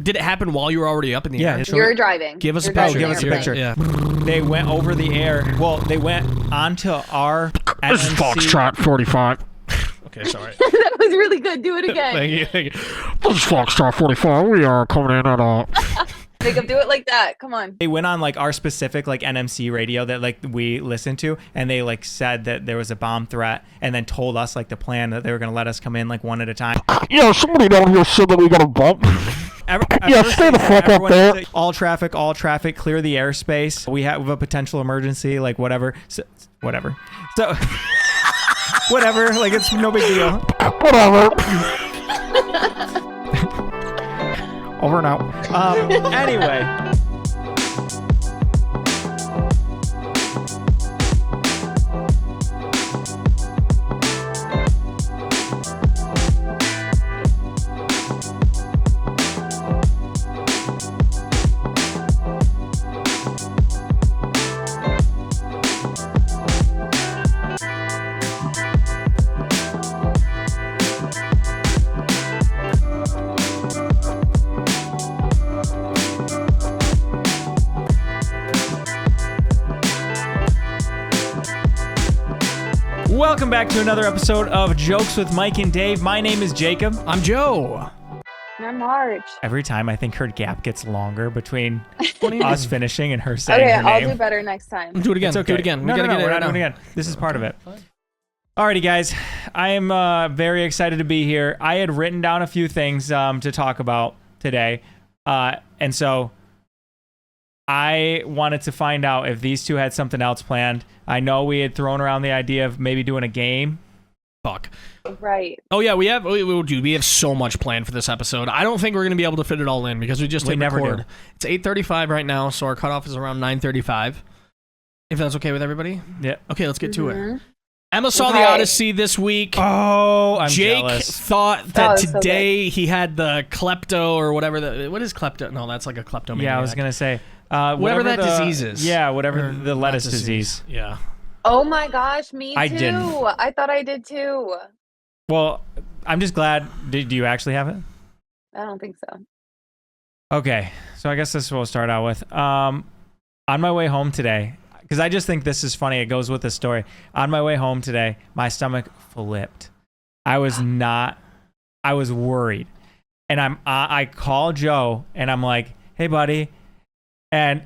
did it happen while you were already up in the air? Yeah, You're driving. Give us a You're picture. driving Give us a picture. Yeah. They went over the air. Well, they went onto our This is NMC. Foxtrot 45. Okay, sorry. That was really good. Do it again. Thank you. This is Foxtrot 45. We are coming in at Jacob, do it like that. Come on. They went on like our specific like NMC radio that like we listened to, and they like said that there was a bomb threat, and then told us like the plan that they were gonna let us come in like one at a time. Yeah, somebody down here said that we got a bump. Stay the fuck up there. All traffic, clear the airspace. We have a potential emergency, like whatever. So, whatever. So, whatever. Like, it's no big deal. Whatever. Over and out. Anyway. Welcome back to another episode of Jokes with Mike and Dave. My name is Jacob. I'm Joe. I'm Marge. Every time I think her gap gets longer between us finishing and her saying Okay, her I'll name. do better next time. Do it again. It's okay. Do it again. No, we gotta get we're it not right doing it now. again. This is part of it. Alrighty, guys. I am very excited to be here. I had written down a few things to talk about today. And so I wanted to find out if these two had something else planned. I know we had thrown around the idea of maybe doing a game. Fuck. Right. Oh yeah, we have so much planned for this episode. I don't think we're gonna be able to fit it all in because we just hit never record. do. It's 8:35 right now, so our cutoff is around 9:35. If that's okay with everybody. Yeah. Okay, let's get to it. Mhm. Emma saw the Okay. Odyssey this week. Oh, I'm Jake jealous. thought that it's so today he had the klepto or whatever. What is klepto? No, that's like a kleptomaniac. Yeah, I was gonna say Whatever that the, disease is. Yeah, whatever Or the not lettuce disease. Yeah. Oh my gosh, me too. I didn't. I thought I did too. Well, I'm just glad. Do you actually have it? I don't think so. Okay, so I guess this is what we'll start out with. On my way home today, because I just think this is funny. It goes with the story. On my way home today, my stomach flipped. I was worried. And I call Joe, and I'm like, hey, buddy. And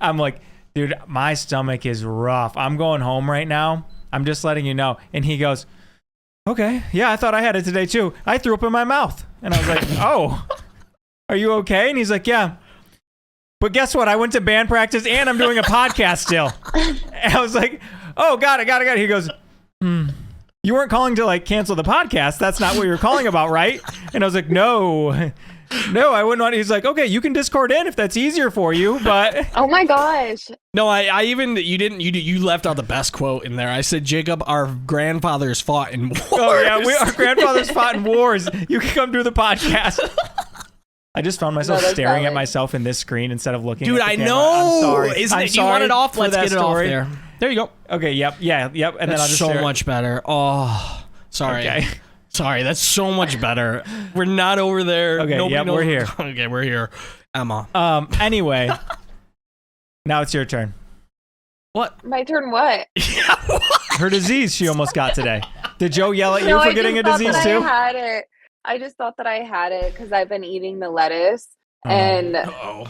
I'm like, dude, my stomach is rough. I'm going home right now. I'm just letting you know. And he goes, okay, yeah, I thought I had it today too. I threw up in my mouth. And I was like, oh, are you okay? And he's like, yeah. But guess what? I went to band practice and I'm doing a podcast still. And I was like, oh, got it. He goes, you weren't calling to like cancel the podcast. That's not what you were calling about, right? And I was like, no, I wouldn't want. He's like, okay, you can Discord in if that's easier for you, but. Oh my gosh. No, I even you left out the best quote in there. I said, Jacob, our grandfathers fought in wars. Oh yeah, our grandfathers fought in wars. You can come do the podcast. I just found myself staring at myself in this screen instead of looking. Dude, at the I camera. know. I'm sorry. Isn't I'm it? You want it off? Let's that get it off story. there. There you go. Okay. Yep. And then That's I'll just so share it. much better. Oh, sorry. Okay. Sorry, that's so much better. We're not over there. Okay, Nobody yep, knows. we're here. Okay, we're here. Emma. Anyway, now it's your turn. What? My turn what? Her disease she almost got today. Did Joe yell at you No, for I getting a just thought disease that too? I had it. I just thought that I had it because I've been eating the lettuce. And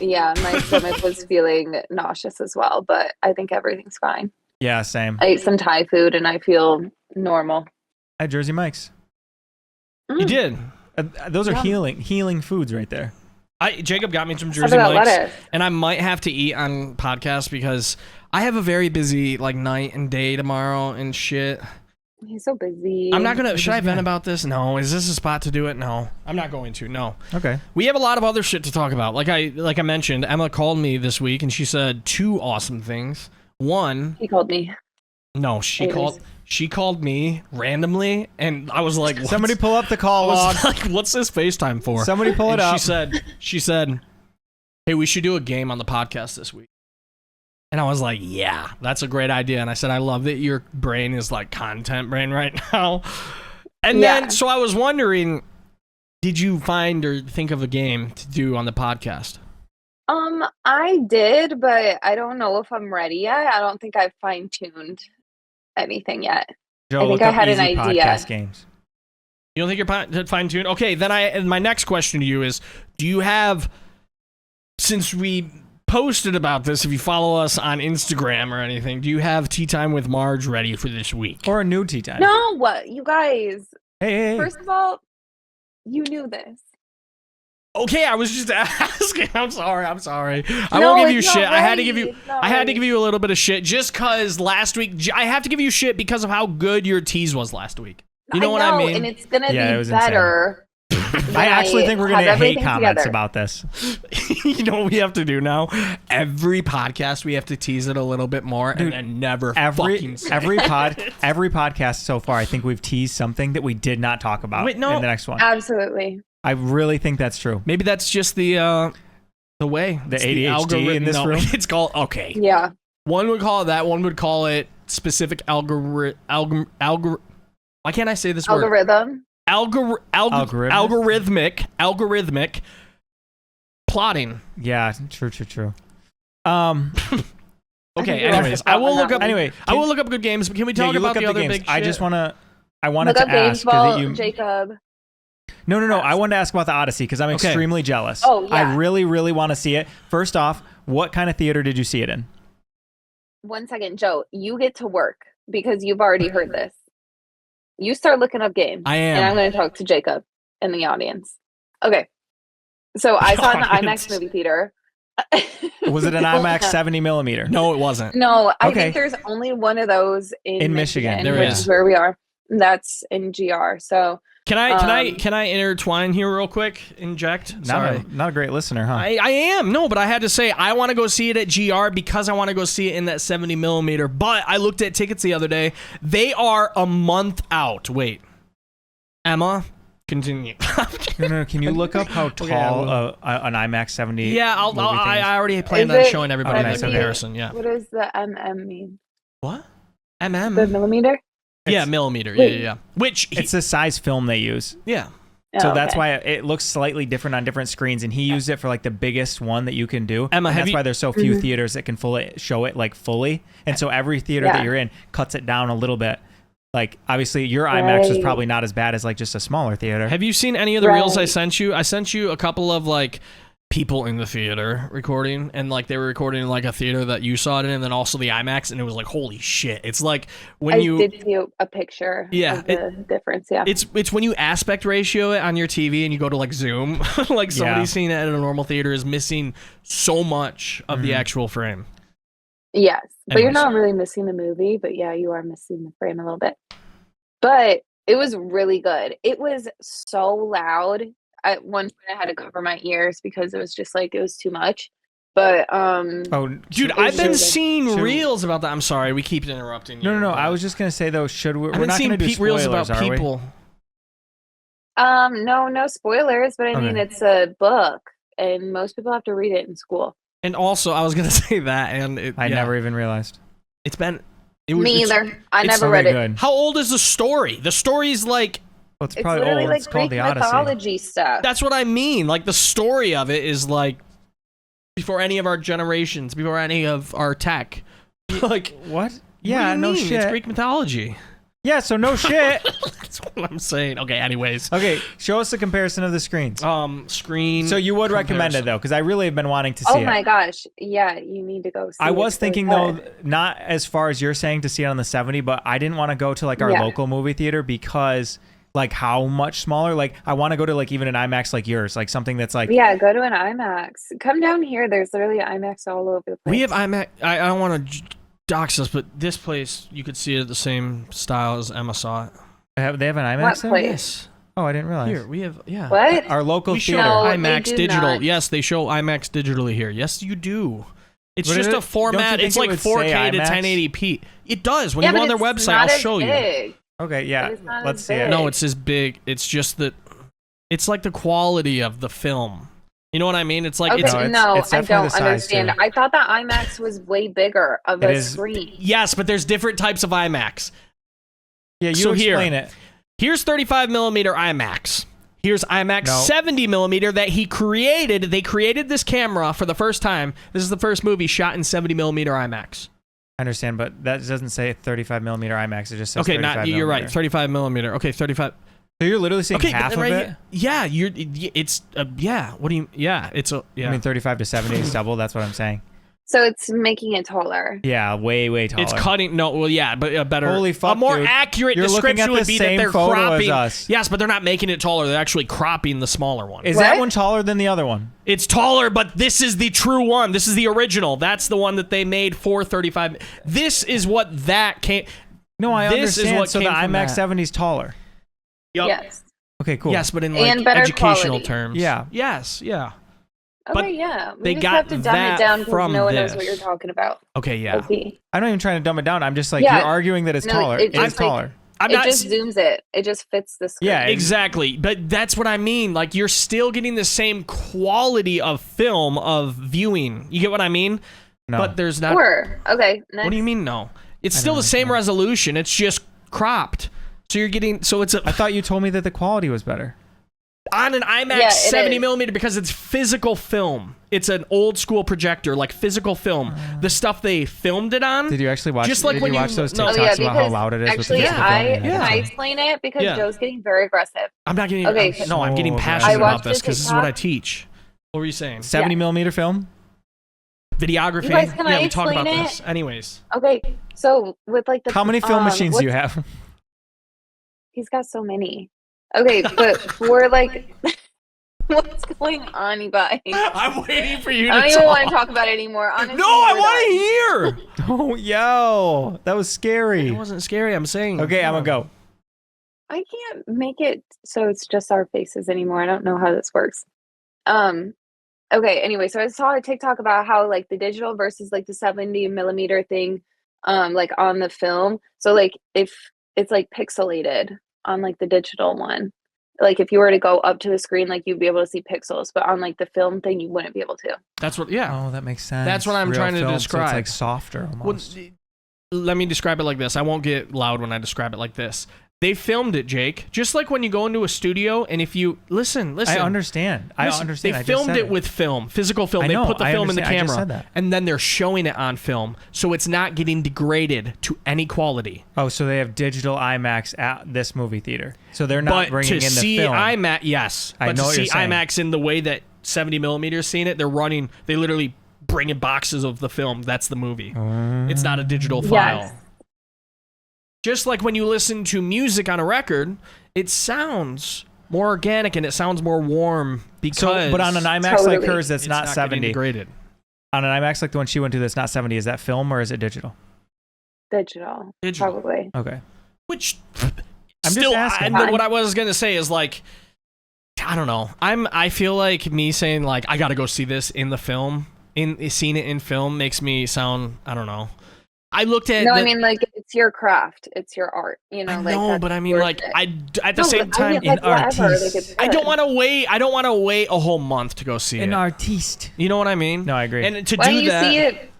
yeah, my stomach was feeling nauseous as well, but I think everything's fine. Yeah, same. I ate some Thai food and I feel normal. At Jersey Mike's. You did. Those are Yeah. healing foods right there. Jacob got me some How Jersey about Mike's, lettuce? and I might have to eat on podcast because I have a very busy like night and day tomorrow and shit. He's so busy. I'm not gonna. Should I vent about this? No. Is this a spot to do it? No. I'm not going to. No. Okay. We have a lot of other shit to talk about. Like I mentioned, Emma called me this week and she said two awesome things. One, He called me. no, she Anyways. called me randomly, and I was like, what's, Somebody pull up the call I log. was like, what's this FaceTime for? Somebody pull it And up. She said, hey, we should do a game on the podcast this week. And I was like, yeah, that's a great idea. And I said, I love that your brain is like content brain right now. And Yeah. then, so I was wondering, did you find or think of a game to do on the podcast? I did, but I don't know if I'm ready yet. I don't think I've fine-tuned anything yet. Joe, I think look I up had an easy idea. podcast games. You don't think you're fine-tuned? Okay, then and my next question to you is, do you have, since we posted about this, if you follow us on Instagram or anything, do you have Tea Time with Marge ready for this week? Or a new tea time? No, what? You guys, Hey. first of all, you knew this. Okay, I was just asking. I'm sorry. I No, won't give you it's not shit. I had to ready. give you. It's not I had to ready. give you a little bit of shit just because last week. I have to give you shit because of how good your tease was last week. You know what I mean? And it's gonna Yeah, it be was better. I actually think we're going to have hate everything comments together. about this. You know what we have to do now? Every podcast we have to tease it a little bit more, and then never fucking say. Every podcast so far, I think we've teased something that we did not talk about Wait, no. in the next one. Absolutely. I really think that's true. Maybe that's just the way. The It's ADHD algorithm. in this No, room? It's called okay. Yeah. One would call it that. One would call it specific why can't I say this word? Algorithm. Algorithmic plotting. Yeah, true. Okay, you're anyways, right I will on look that up. one. Anyway, I will look up good games. But can we talk you about look the up other games. big shit? I just I wanted Look to up ask Gamesball, that you. Jacob. No. I wanted to ask about the Odyssey because I'm extremely jealous. Oh, yeah. I really want to see it. First off, what kind of theater did you see it in? 1 second, Joe. You get to work because you've already heard this. You start looking up games. I am. And I'm going to talk to Jacob in the audience. Okay. So I saw it in the Audience. IMAX movie theater. Was it an IMAX 70 millimeter? No, it wasn't. No, I Okay. think there's only one of those in Michigan. There which is. is where we are. That's in GR. So Can I intertwine here real quick? Inject. Sorry. Not a great listener, huh? I am. No, but I had to say I want to go see it at GR because I want to go see it in that 70 millimeter. But I looked at tickets the other day. They are a month out. Wait. Emma, continue. No. Can you look up how tall I an IMAX 70? Yeah, movie thing I is? already planned Is on it- showing everybody Okay, the so comparison. Yeah. what does the MM mean? What? The MM? millimeter? Yeah, millimeter. Wait. Yeah. Which It's the size film they use. yeah. So Oh, that's okay. why it looks slightly different on different screens, and he used it for like the biggest one that you can do. Emma, and have that's you- why there's so few Mhm. theaters that can fully show it like fully, and so every theater that Yeah. you're in cuts it down a little bit. Like obviously your IMAX was Right. probably not as bad as like just a smaller theater. Have you seen any of the reels I Right. sent you? I sent you a couple of like people in the theater recording, and like they were recording in like a theater that you saw it in, and then also the IMAX, and it was like holy shit. It's like when I you did see a picture Yeah, of the difference. Yeah. it's when you aspect ratio it on your TV and you go to like zoom, like somebody Yeah. seeing it at a normal theater is missing so much of the actual frame. Yes. But you're Anyways. not really missing the movie, but yeah, you are missing the frame a little bit. But it was really good. It was so loud. At one point I had to cover my ears because it was just like it was too much. But Oh, Dude, It I've was been really good. seeing Should- reels about that. I'm sorry, we keep interrupting you. no. but I was just gonna say though, should we? I've We're been not seeing gonna do reels spoilers, about are we? people. no spoilers, but I mean Okay. it's a book and most people have to read it in school. And also, I was gonna say that, and I never even realized. It's been. Me it's- either. I it's never So read it. good. How old is the story? The story's like. Well, it's It's probably literally old. like It's called Greek the Odyssey. mythology stuff. That's what I mean. Like the story of it is like before any of our generations, before any of our tech. Like What? what Yeah, do you no mean? shit. It's Greek mythology. Yeah, so no shit. That's what I'm saying. Okay. Anyways, Okay, show us the comparison of the screens. screen. So you would recommend it comparison. though, because I really have been wanting to see Oh it. my gosh. Yeah, you need to go see I it. was It's thinking really though, good. not as far as you're saying to see it on the 70, but I didn't want to go to like our Yeah. local movie theater because like how much smaller. Like I want to go to like even an IMAX like yours, like something that's like Yeah, go to an IMAX. Come down here. There's literally IMAX all over the place. We have IMAX. I don't want to dox us, but this place you could see it the same style as Emma saw it. they have an IMAX What there? place? Yes. Oh, I didn't realize. Here we have. Yeah. What? Our local We show theater. No, they IMAX do digital. not. Yes, they show IMAX digitally here. Yes, you do. It's But just don't a you format. think It's it like would say 4K to IMAX? 1080p. It does. When Yeah, you go but on their it's website, not I'll as show you. big. Okay, yeah. It's not Let's as see it. big. No, it's as big. It's just that it's like the quality of the film. You know what I mean? It's like Okay, it's No, it's- no, it's I definitely don't the size, understand. too. I thought that IMAX was way bigger of It a is- screen. yes, but there's different types of IMAX. Yeah, you So here- explain it. Here's 35 millimeter IMAX. Here's IMAX 70 millimeter that he created. They created this camera for the first time. This is the first movie shot in 70 millimeter IMAX. I understand, but that doesn't say 35 millimeter IMAX. It just says 35 millimeter. You're right. 35 millimeter. Okay, 35. So you're literally seeing half of it? Yeah, it's yeah. What do you? Yeah, it's a yeah. I mean, 35 to 70 is double. That's what I'm saying. So it's making it taller. Yeah, way taller. It's cutting. No, well, yeah, but a better. Holy fuck, a more dude. accurate You're description would be that they're cropping. Yes, but they're not making it taller. They're actually cropping the smaller one. Is that one taller than the other one? It's taller, but this is the true one. This is the original. That's the one that they made for 35. This is what that came. No, I understand. Is what so the IMAX 70 is taller. Yep. Yes. Okay, cool. Yes, but in like educational terms. Yeah. Yes. Yeah. Okay, but yeah. We they just got have to dumb it down because no one knows this. what you're talking about. Okay, yeah. Okay. I'm not even trying to dumb it down. I'm just like, you're arguing that it's taller. It is taller. It just zooms it. It just fits the screen. Yeah, exactly. But that's what I mean. Like, you're still getting the same quality of film, of viewing. You get what I mean? No. But there's not... Sure. Okay, next. What do you mean, no? It's still the same resolution. It's just cropped. So you're getting... So it's a... I thought you told me that the quality was better. On an IMAX 70 millimeter because it's physical film. It's an old school projector, like physical film. The stuff they filmed it on. Did you actually watch? Just like did when you watch those TikToks about how loud it is? Actually, with the can I explain it because Joe's getting very aggressive. I'm not getting. Okay. I'm getting passionate about this because this is what I teach. What were you saying? 70 millimeter film. Videography. You guys, can I we talk about explain this. Anyways. Okay, so with like the how many film machines do you have? He's got so many. Okay, but for like. What's going on, you guys? I'm waiting for you to I don't even want to talk about it anymore. Honestly, no, I want to hear. Oh, yo. That was scary. It wasn't scary. I'm saying. Okay, I'm going to go. I can't make it so it's just our faces anymore. I don't know how this works. Okay, anyway, so I saw a TikTok about how like the digital versus like the 70 millimeter thing, like on the film. So like if it's like pixelated on like the digital one. Like if you were to go up to the screen, like you'd be able to see pixels, but on like the film thing, you wouldn't be able to. That's what. Yeah. Oh, that makes sense. That's what I'm trying to describe. So it's like softer almost. Well, let me describe it like this. I won't get loud when I describe it like this. They filmed it, Jake, just like when you go into a studio and if you listen. I understand. I understand. They filmed it with film, physical film. They put the film in the camera, and then they're showing it on film, so it's not getting degraded to any quality. Oh, so they have digital IMAX at this movie theater, so they're not bringing in the film. But to see IMAX, yes. I know what you're saying. IMAX in the way that 70 millimeters seeing it, they literally bring in boxes of the film. That's the movie. It's not a digital file. Yes. Just like when you listen to music on a record, it sounds more organic and it sounds more warm because. But on an IMAX like hers, that's it's not 70. Degraded. On an IMAX like the one she went to, that's not 70. Is that film or is it digital? Digital. Probably. Okay. Which I'm still, just asking. what I was gonna say is like, I don't know. I feel like me saying like I gotta go see this in the film, seeing it in film makes me sound, I don't know. I looked at. No, I mean like it's your craft, it's your art. You know, I know, but I mean like at the same time, an artiste. I don't want to wait. I don't want to wait a whole month to go see it. An artiste. You know what I mean? No, I agree. And to Why do don't you that, see it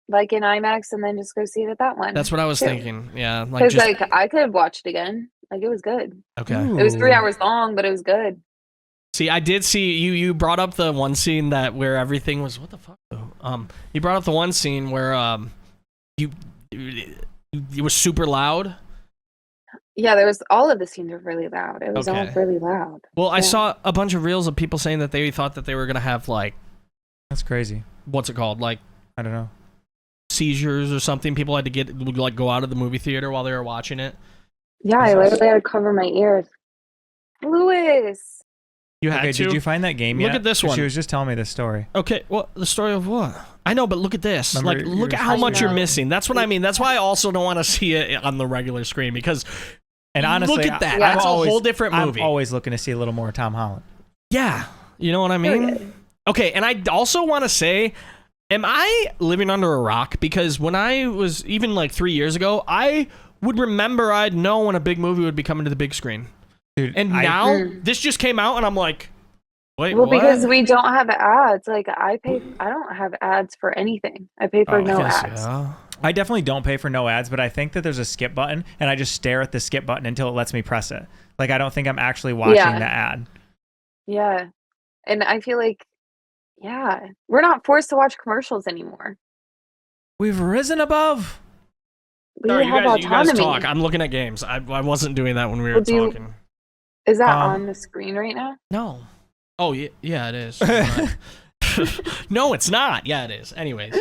like in IMAX and then just go see it at that one? That's what I was thinking. Yeah, because like I could have watched it again. Like it was good. Okay. Ooh. It was 3 hours long, but it was good. See, I did see you brought up the one scene that where everything was what the fuck. You brought up the one scene where it was super loud. Yeah, there was all of the scenes were really loud. It was all really loud. Well, I saw a bunch of reels of people saying that they thought that they were gonna have like, that's crazy. What's it called? Like, I don't know, seizures or something. People had to go out of the movie theater while they were watching it. Yeah, I literally had to cover my ears. Lewis. You had to. Did you find that game yet? Look at this one. She was just telling me this story. Okay, well, the story of what? I know, but look at this. Remember, like, look at how much you're missing. That's what I mean. That's why I also don't want to see it on the regular screen because. And honestly, look at that. That's a whole different movie. I'm always looking to see a little more Tom Holland. Yeah, you know what I mean. Okay, and I also want to say, am I living under a rock? Because when I was even like 3 years ago, I would remember I'd know when a big movie would be coming to the big screen. Dude, and now this just came out and I'm like, wait, well, what? because we don't have ads. Like I don't have ads for anything. I pay for no ads. Yeah. I definitely don't pay for no ads, but I think that there's a skip button and I just stare at the skip button until it lets me press it. Like I don't think I'm actually watching the ad. Yeah. And I feel like, yeah, we're not forced to watch commercials anymore. We've risen above. We Sorry, have you guys autonomy. talk. I'm looking at games. I wasn't doing that when we were Well, talking. Is that on the screen right now? No. Oh, yeah, it is. No, it's not. Yeah, it is. Anyways.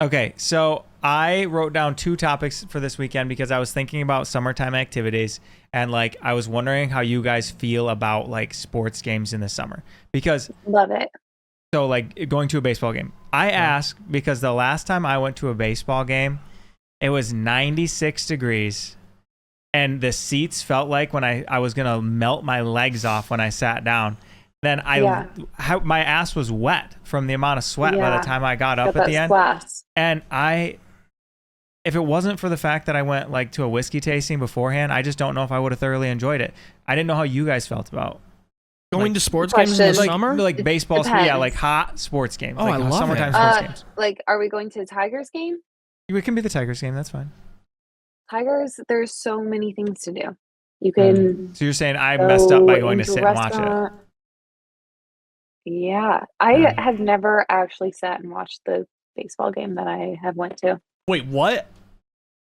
Okay, so I wrote down 2 topics for this weekend because I was thinking about summertime activities and like I was wondering how you guys feel about like sports games in the summer. Because Love it. so like going to a baseball game. I ask because the last time I went to a baseball game, it was 96 degrees and the seats felt like when I was going to melt my legs off when I sat down. Then my ass was wet from the amount of sweat by the time I got up at the end. And if it wasn't for the fact that I went like to a whiskey tasting beforehand, I just don't know if I would have thoroughly enjoyed it. I didn't know how you guys felt about going to sports games in the summer? Like baseball, yeah, like hot sports games. Oh, like I love summertime it. sports games. Like, are we going to the Tigers game? We can be the Tigers game, that's fine. Tigers, there's so many things to do. You can So you're saying I messed up by going to sit and watch it. Yeah, I have never actually sat and watched the baseball game that I have went to. Wait, what?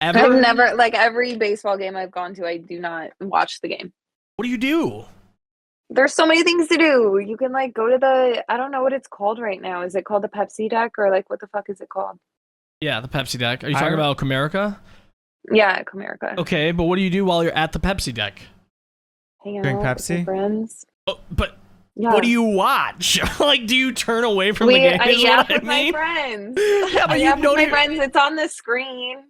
Ever? I've never, like every baseball game I've gone to, I do not watch the game. What do you do? There's so many things to do. You can like go to the, I don't know what it's called right now. Is it called the Pepsi deck or like what the fuck is it called? Yeah, the Pepsi deck. Are you talking about Comerica? Yeah, Comerica. Okay, but what do you do while you're at the Pepsi deck? Hang out Drink with Pepsi? your friends. Oh, but Yeah. what do you watch? Like, do you turn away from the game? I is yap what I with my mean? friends. Yeah, but I you yap with don't my even... friends. It's on the screen.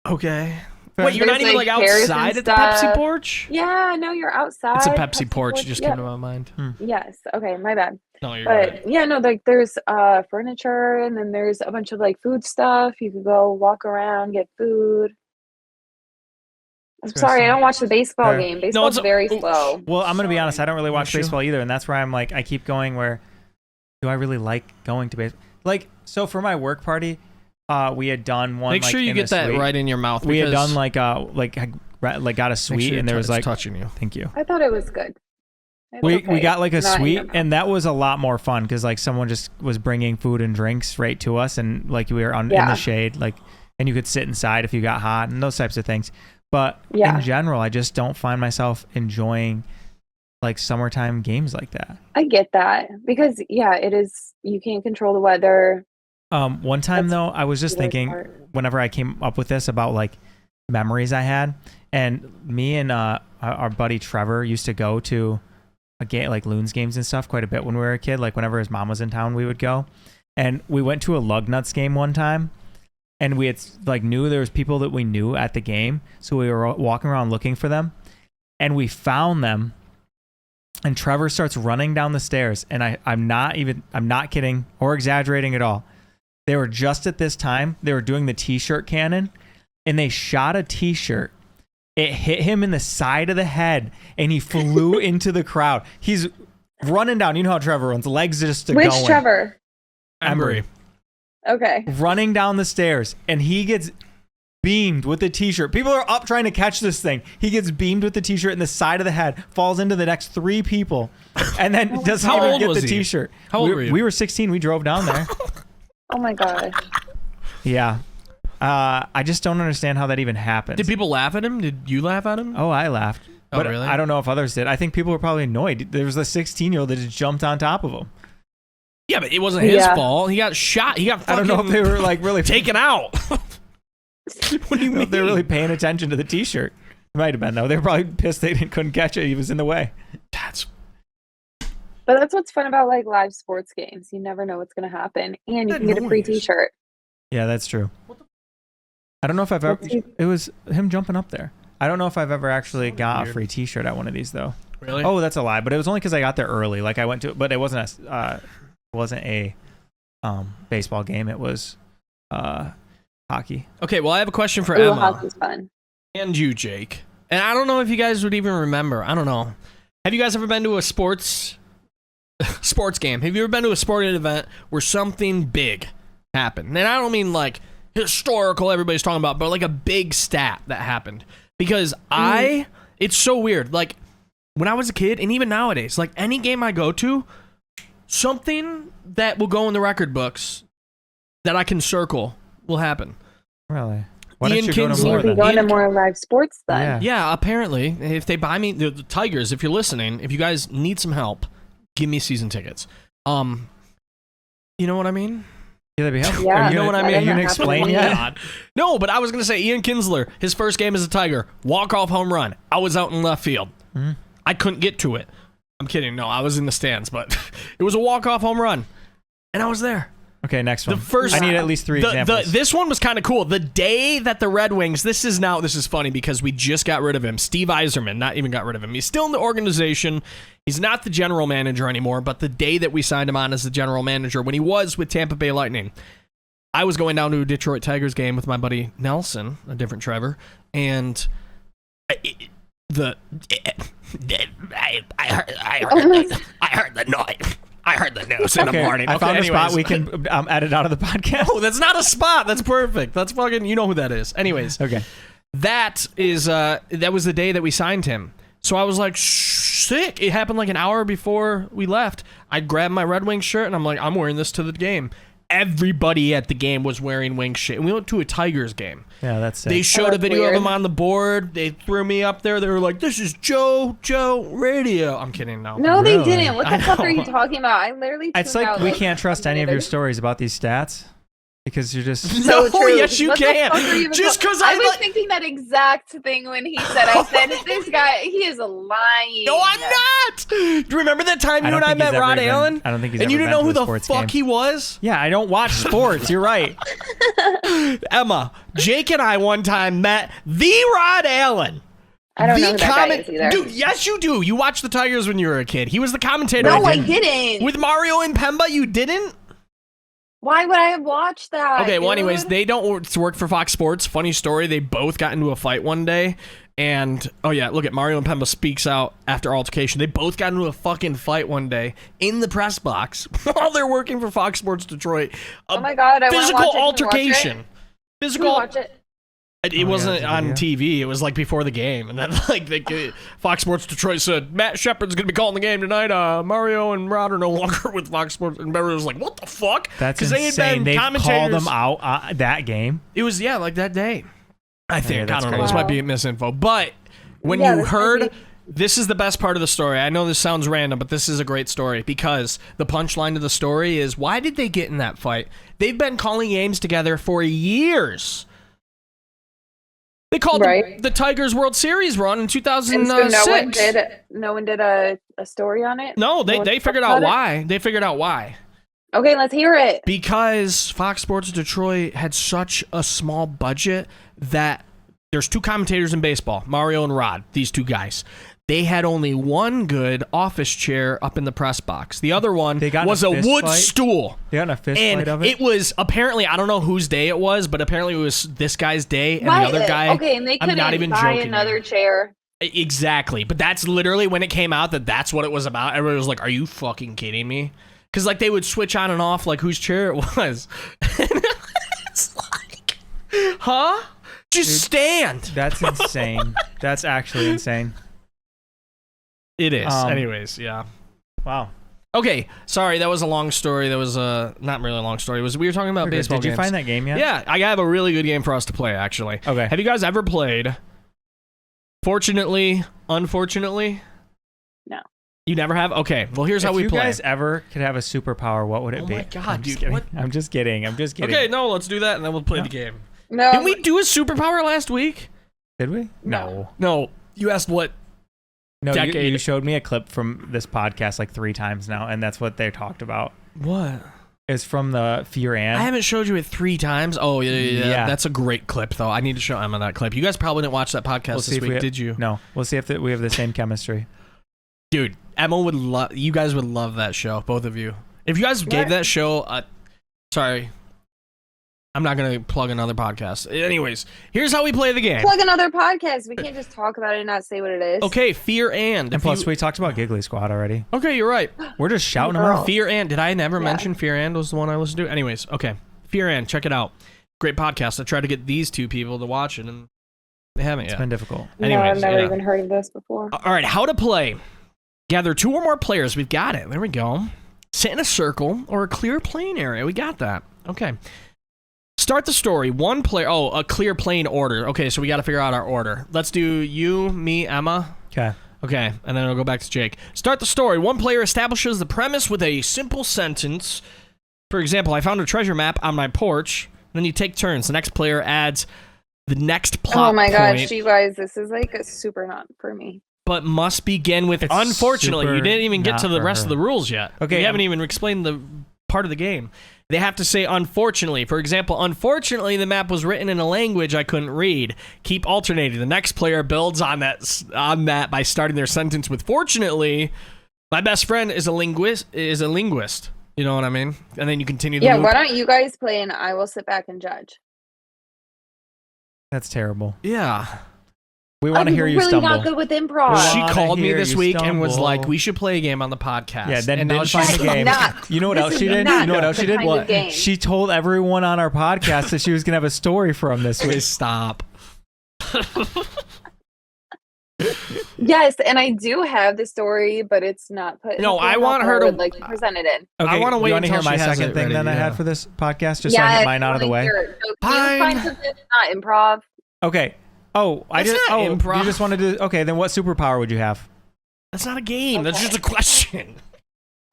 Okay. Wait, you're not There's, even like, like chairs outside and at the Pepsi stuff. porch? Yeah, no, you're outside. It's a Pepsi porch. Just yeah. came to my mind. Yes. Okay, my bad. No, you're But right. yeah, no, like there's furniture and then there's a bunch of like food stuff. You could go walk around, get food. I'm sorry, I don't watch the baseball game. Baseball's very slow. Well, I'm going to be honest. I don't really watch Sure. baseball either. And that's where I'm like, I keep going where do I really like going to baseball? Like, so for my work party, we had done one. Make sure you get that right in your mouth. We had done like got a suite and there was like touching you. Thank you. I thought it was good. We got like a Not in suite your mouth. and that was a lot more fun because like someone just was bringing food and drinks right to us and like we were in the shade like and you could sit inside if you got hot and those types of things. But in general, I just don't find myself enjoying like summertime games like that. I get that because it is. You can't control the weather. One time though, I was just thinking whenever I came up with this about like memories I had, and me and our buddy Trevor used to go to a game like Loons games and stuff quite a bit when we were a kid. Like whenever his mom was in town, we would go, and we went to a Lugnuts game one time. And we had like knew there was people that we knew at the game, so we were walking around looking for them, and we found them. And Trevor starts running down the stairs, and I'm not kidding or exaggerating at all. They were just at this time they were doing the T-shirt cannon, and they shot a T-shirt. It hit him in the side of the head, and he flew into the crowd. He's running down. You know how Trevor runs, legs just to Which going. Trevor? Embry. Okay. Running down the stairs, and he gets beamed with the T-shirt. People are up trying to catch this thing. He gets beamed with the T-shirt in the side of the head, falls into the next 3 people, and then doesn't even get the T-shirt. How old were you? We were 16. We drove down there. Oh my gosh. Yeah. I just don't understand how that even happens. Did people laugh at him? Did you laugh at him? Oh, I laughed. Oh, But really? I don't know if others did. I think people were probably annoyed. There was a 16-year-old that just jumped on top of him. Yeah, but it wasn't his fault. He got shot. He got fucking I don't know if they were like really taken out. What do you mean? They're really paying attention to the T-shirt. It might have been though. They were probably pissed they couldn't catch it. He was in the way. But that's what's fun about like live sports games. You never know what's going to happen, and you can get a free T-shirt. Yeah, that's true. I don't know if I've ever. It was him jumping up there. I don't know if I've ever actually got a free T-shirt at one of these though. Really? Oh, that's a lie. But it was only because I got there early. Like I went to, but it wasn't a baseball game. It was hockey. Okay, well, I have a question for Ooh, Emma hockey's fun. and you, Jake. And I don't know if you guys would even remember. I don't know. Have you guys ever been to a sports game? Have you ever been to a sporting event where something big happened? And I don't mean like historical, everybody's talking about, but like a big stat that happened. Because it's so weird. Like, when I was a kid, and even nowadays, like any game I go to, something that will go in the record books that I can circle will happen. Really? Why Ian don't you go to Kinsler. more Maybe then? going to more live sports then. Yeah, apparently, if they buy me the Tigers, if you're listening, if you guys need some help, give me season tickets. You know what I mean? Yeah, that'd be helpful. Yeah, Are you know what I mean? Are you gonna That explain happened. yet? God. No, but I was gonna say Ian Kinsler, his first game as a Tiger, walk-off home run. I was out in left field. Mhm. I couldn't get to it. I'm kidding. No, I was in the stands, but it was a walk-off home run, and I was there. Okay, next one. The first, I need at least 3 examples. This one was kind of cool. The day that the Red Wings, this is funny because we just got rid of him. Steve Yzerman, not even got rid of him. He's still in the organization. He's not the general manager anymore, but the day that we signed him on as the general manager, when he was with Tampa Bay Lightning, I was going down to a Detroit Tigers game with my buddy Nelson, a different Trevor, and I heard the noise. I heard the news in the morning. I Okay, found a spot anyways. we can edit out of the podcast. No, that's not a spot. That's perfect. That's fucking. You know who that is. Anyways, Okay. that was the day that we signed him. So I was like, sick. It happened like an hour before we left. I grabbed my Red Wings shirt and I'm like, I'm wearing this to the game. Everybody at the game was wearing Wings shit, and we went to a Tigers game. Yeah, that's it. They showed a that's video weird. of him on the board. They threw me up there. They were like, "This is Joe Radio." I'm kidding. No. No, they Really? didn't. What I the fuck know. are you talking about? I literally. It's tuned like out, we can't trust any of your minute. stories about these stats because you're just. So No, true. yes, you What the can. fuck are you even Just talking- 'cause I I was like- thinking that exact thing when he said. I said, "This guy, he is lying." No, I'm not. Do you remember that time you and I met Rod Allen? I don't think he's And you ever didn't been know who to a the sports fuck game. he was? Yeah, I don't watch sports. You're right. Emma, Jake and I one time met the Rod Allen. I don't the know who that guy is either. Dude, yes, you do. You watched the Tigers when you were a kid. He was the commentator. No, I didn't. With Mario and Pemba, you didn't? Why would I have watched that? Okay, well, anyways, dude? they don't work for Fox Sports. Funny story, they both got into a fight one day. And, oh yeah, look at Mario and Pemba speaks out after altercation. They both got into a fucking fight one day in the press box while they're working for Fox Sports Detroit. Oh my god, I want to Physical watch it. Can we watch altercation. it? Can Physical. we watch it? It Oh, wasn't yeah, on it's a TV. It was like before the game, and then Fox Sports Detroit said Matt Shepard's gonna be calling the game tonight. Mario and Rod are no longer with Fox Sports, and everyone was like, "What the fuck?" That's 'Cause insane. They called commentators. them out that game. It was like that day. I think I that's don't know. This crazy. might be misinfo, but when Yeah, you this might heard. be- This is the best part of the story. I know this sounds random, but this is a great story because the punchline to the story is why did they get in that fight? They've been calling games together for years. They called Right. the Tigers World Series run in And 2006. so no one did a story on it? No, No they one figured talked out about it? why. They figured out why. Okay, let's hear it. Because Fox Sports Detroit had such a small budget that there's two commentators in baseball, Mario and Rod, these two guys. They had only one good office chair up in the press box. The other one They got in was a a fist wood fight? stool. They got in a fist And fight of it. it was apparently, I don't know whose day it was, but apparently it was this guy's day and Why- the other guy. Okay, and they I'm couldn't not even buy joking another here. chair. Exactly. But that's literally when it came out that that's what it was about. Everybody was like, are you fucking kidding me? Because like they would switch on and off like whose chair it was. It's like, huh? Just stand. That's insane. That's actually insane. It is. Um, Anyways, yeah. Wow. Okay, sorry, that was a long story. That was not really a long story. We were talking about Okay, baseball Did you games. find that game yet? Yeah, I have a really good game for us to play, actually. Okay. Have you guys ever played Fortunately, Unfortunately? No. You never have? Okay, well, here's how If we you play. guys ever could have a superpower, what would it Oh be? my God, I'm just dude, kidding. what? I'm just kidding. I'm just kidding. Okay, no, let's do that, and then we'll play No. the game. No. Didn't we do a superpower last week? Did we? No. No, you asked what? No, Decade. you showed me a clip from this podcast like 3 times now, and that's what they talked about. What? It's from the Fear and. I haven't showed you it 3 times. Oh, yeah. Yeah. That's a great clip, though. I need to show Emma that clip. You guys probably didn't watch that podcast We'll see this if week, we- did you? No, we'll see if we have the same chemistry. Dude, Emma would love. You guys would love that show, both of you. If you guys gave What? that show, sorry, I'm not gonna plug another podcast. Anyways, here's how we play the game. Plug another podcast. We can't just talk about it and not say what it is. Okay, Fear and. And If plus, you- we talked about Giggly Squad already. okay, you're right. We're just shouting them Girl. out. Fear and. Did I never Yeah. mention Fear and was the one I listened to? Anyways, okay, Fear and. Check it out. Great podcast. I tried to get these two people to watch it, and They haven't It's yet. been difficult. Anyways, no, I've never yeah. even heard of this before. All right, how to play. Gather 2 or more players. We've got it. There we go. Sit in a circle or a clear plain area. We got that. Okay. Start the story. 1 player. Oh, a clear plain order. Okay, so we got to figure out our order. Let's do you, me, Emma. Okay. Okay, and then I'll go back to Jake. Start the story. 1 player establishes the premise with a simple sentence. For example, I found a treasure map on my porch. Then you take turns. The next player adds the next plot Oh my point, gosh, you guys, this is like a super not for me. but must begin with It's unfortunately. You super didn't even get not to the for rest of her. the rules yet. Okay, We haven't even explained the part of the game. They have to say unfortunately. For example, unfortunately, the map was written in a language I couldn't read. Keep alternating. The next player builds on that by starting their sentence with fortunately, my best friend is a linguist. You know what I mean? And then you continue the Yeah, loop. why don't you guys play and I will sit back and judge. That's terrible. Yeah. We want to hear you really stumble. not good with improv. She wanna called me hear this you week and was stumble. like, "We should play a game on the podcast." Yeah, then and now then find she's the like, game. Not- You know what this else is she did? not You know what else the she did? kind of What? game. She told everyone on our podcast that she was gonna have a story from this week. "Please stop." Yes, and I do have the story, but it's not put. in No, the I format want that her I to- would like to present it in. Okay, I wanna wait you want to until hear my she has second it thing ready, that I yeah. had for this podcast, just so I get mine out of the way? So can you Fine. find something that's not improv? Okay. Oh, I That's just not oh, improv. you just wanted to. Okay, then what superpower would you have? That's not a game. That's Okay. just a question.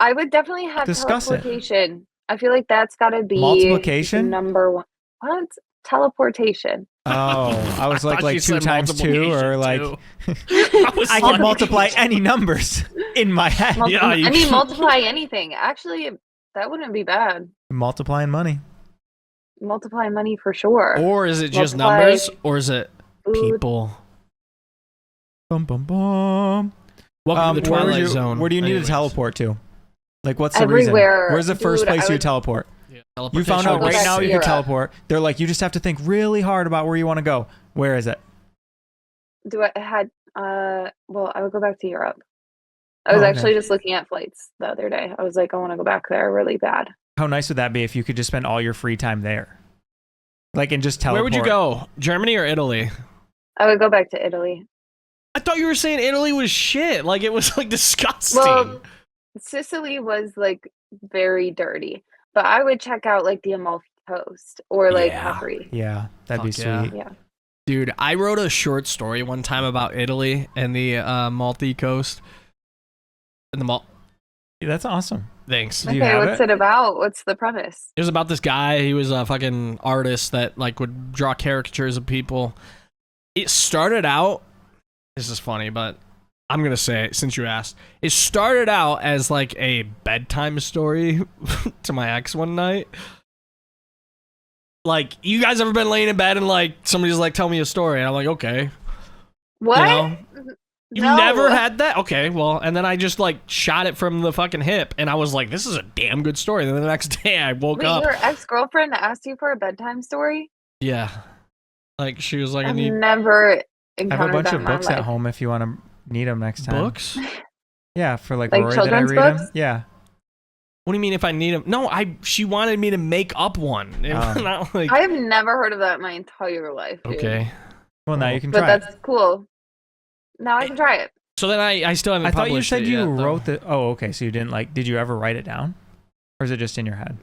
I would definitely have Discuss it. teleportation. I feel like that's got to be Multiplication? number 1. What? Teleportation. Oh, I was thought like you 2 said times 2, or like multiplication, too. I can multiply any numbers in my head. Yeah, you I mean, can. multiply anything. Actually, that wouldn't be bad. Multiplying money. Multiply money for sure. Or is it just Multiply numbers, or is it food. people? Bum bum bum. Welcome to the where would Twilight you- Zone. Where do you need Anyways. to teleport to? Like, what's the reason? Everywhere. Where's the first Dude, place I you would- teleport? Yeah, You found out I'll go right back now to you can Europe. teleport. They're like, you just have to think really hard about where you want to go. Where is it? Do I had well, I would go back to Europe. I was Oh, okay. actually just looking at flights the other day. I was like, I want to go back there really bad. How nice would that be if you could just spend all your free time there? Like, and just Where teleport. would you go? Germany or Italy? I would go back to Italy. I thought you were saying Italy was shit. Like it was like disgusting. Well, Sicily was like very dirty, but I would check out like the Amalfi Coast or like Yeah. Capri. Yeah, that'd be Fuck yeah. sweet. Yeah. Dude, I wrote a short story one time about Italy and the Maltese coast. And the Yeah, that's awesome. Thanks. Do you Okay, have what's it? it about? What's the premise? It was about this guy. He was a fucking artist that like would draw caricatures of people. It started out. This is funny, but I'm gonna say it since you asked. It started out as like a bedtime story to my ex one night. Like, you guys ever been laying in bed and like somebody's like, "Tell me a story," and I'm like, "Okay." What? You know? You No. never had that? Okay, well, and then I just like shot it from the fucking hip, and I was like, "This is a damn good story." And then the next day, I woke Wait, up. your ex-girlfriend asked you for a bedtime story? Yeah, like she was like, "I I've need never I have a encountered bunch that of in my books at life. home if you want to need them next time. books." Yeah, for like Like Rory that I children's read them. books? Yeah. What do you mean if I need them? No, she wanted me to make up one. It was Oh. not like I have never heard of that in my entire life. Dude. okay. Well, now you can But try it. that's cool. Now I can try it. So then I still haven't I thought you published said it you yet, though. wrote the. Oh, okay. So you didn't like. Did you ever write it down, or is it just in your head,